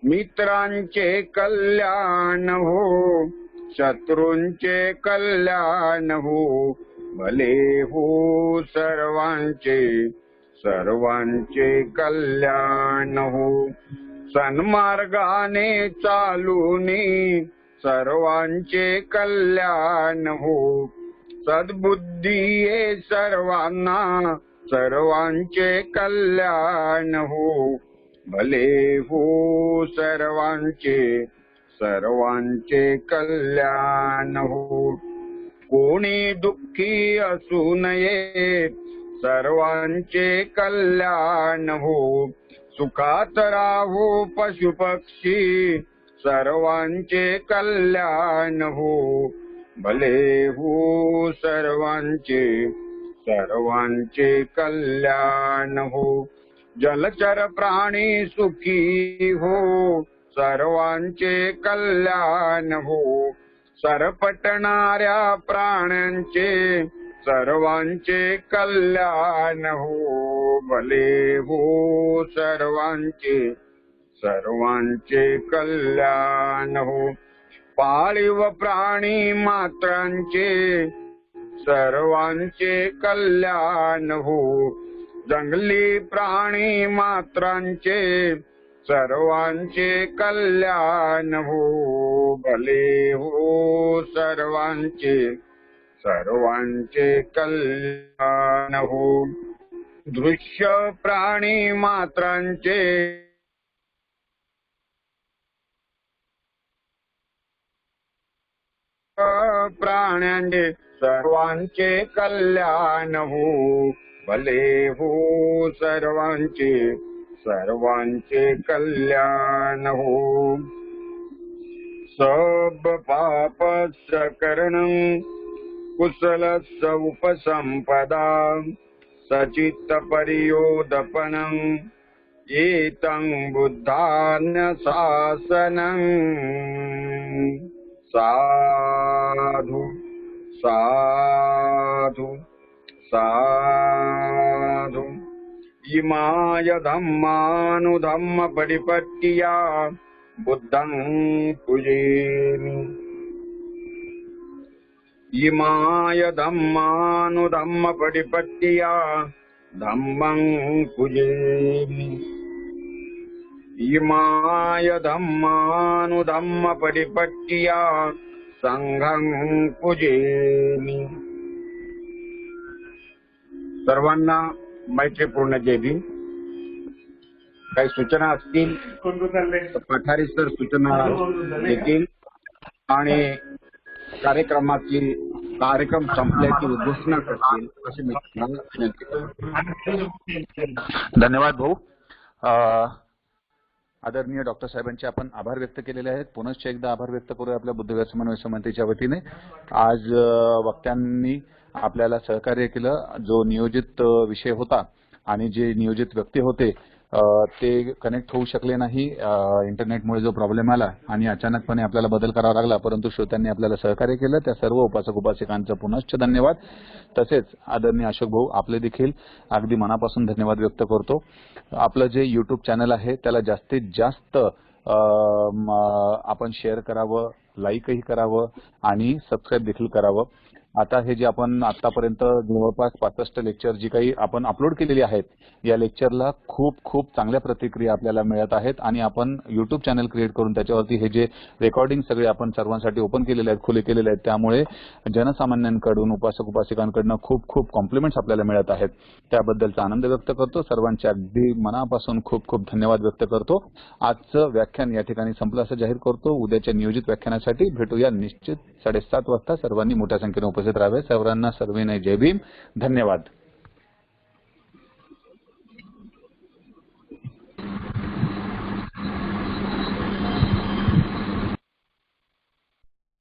मित्रांचे कल्याण हो, शत्रूंचे कल्याण हो. भले हो सर्वांचे कल्याण हो, सन्मार्गाने चालूनी सर्वांचे कल्याण हो, सद्बुद्धी ये सर्वांना सर्वांचे कल्याण हो. भले हो सर्वांचे कल्याण हो, कोणी दुःखी असू नये सर्वांचे कल्याण हो, सुखात राहो पशुपक्षी सर्वांचे कल्याण हो. भले हो सर्वांचे कल्याण हो, जलचर प्राणी सुखी हो सर्वांचे कल्याण हो, सरपटणाऱ्या प्राण्यांचे सर्वांचे कल्याण हो. भले हो सर्वांचे सर्वांचे कल्याण हो. पाळीव प्राणी मात्रांचे सर्वांचे कल्याण हो. जंगली प्राणी मात्रांचे सर्वांचे कल्याण हो. भले हो सर्वांचे सर्वांचे कल्याण हो. दृश्य प्राणी मात्रांचे प्राण्यांचे सर्वांचे कल्याण हो. भले हो सर्वांचे सर्वांचे कल्याण हो. सब पापस्य करणं कुशलस्य उपसंपदा सचित्त परियोदपनं एतं बुद्धान्य शासनं. साधु साधु साधु. इमाय धम्मानुधम्म पडिपट्टिया बुद्धं पूजेमि. इमाय धम्मानुधम्म पडिपट्टिया धम्मं पूजेमि. इमाय धम्मानुधम्म पडिपट्टिया संघं पूजेमि. सर्वांना मैत्रीपूर्ण जय भीम. काही सूचना असतील तर पठारी सर सूचना देतील आणि कार्यक्रम संपल्याची घोषणा करतील असे मी तुम्हाला विनंती करतो. धन्यवाद भाऊ. आदरणीय डॉक्टर साहेबांचे आपण आभार व्यक्त केलेले आहेत. पुनश्च एकदा आभार व्यक्त करूया आपल्या बुद्धविहार समन्वय समितीच्या वतीने. आज वक्त्यांनी आपल्याला सहकार्य केलं. जो नियोजित विषय होता आणि जे नियोजित व्यक्ती होते ते कनेक्ट होऊ शकले नाही. इंटरनेटमुळे जो प्रॉब्लेम आला आणि अचानकपणे आपल्याला बदल करावा लागला, परंतु श्रोत्यांनी आपल्याला सहकार्य केलं. त्या सर्व उपासक उपासिकांचं पुनश्च धन्यवाद. तसेच आदरणीय अशोक भाऊ आपले देखील अगदी मनापासून धन्यवाद व्यक्त करतो. आपलं जे YouTube चॅनल आहे त्याला जास्तीत जास्त आपण शेअर करावं, लाईकही करावं आणि सबस्क्राईब देखील करावं. आता हे जे आपण आतापर्यंत जवळपास 65 लेक्चर जी काही आपण अपलोड केलेली आहेत, या लेक्चरला खूप खूप चांगल्या प्रतिक्रिया आपल्याला मिळत आहेत आणि आपण YouTube चॅनल क्रिएट करून त्याच्यावरती हे जे रेकॉर्डिंग सगळे आपण सर्वांसाठी ओपन केलेले आहेत, खुले केलेले आहेत, त्यामुळे जनसामान्यांकडून उपासक उपासिकांकडून खूप खूप कॉम्प्लिमेंट्स आपल्याला मिळत आहेत. त्याबद्दलचा आनंद व्यक्त करतो. सर्वांचे अगदी मनापासून खूप खूप धन्यवाद व्यक्त करतो. आजचं व्याख्यान या ठिकाणी संपलं असं जाहीर करतो. उद्याच्या नियोजित व्याख्यानासाठी भेटूया निश्चित 7:30 वाजता. सर्वांनी मोठ्या संख्येने उपस्थित राहावे. सर्वांना सर्वेने जय भीम. धन्यवाद.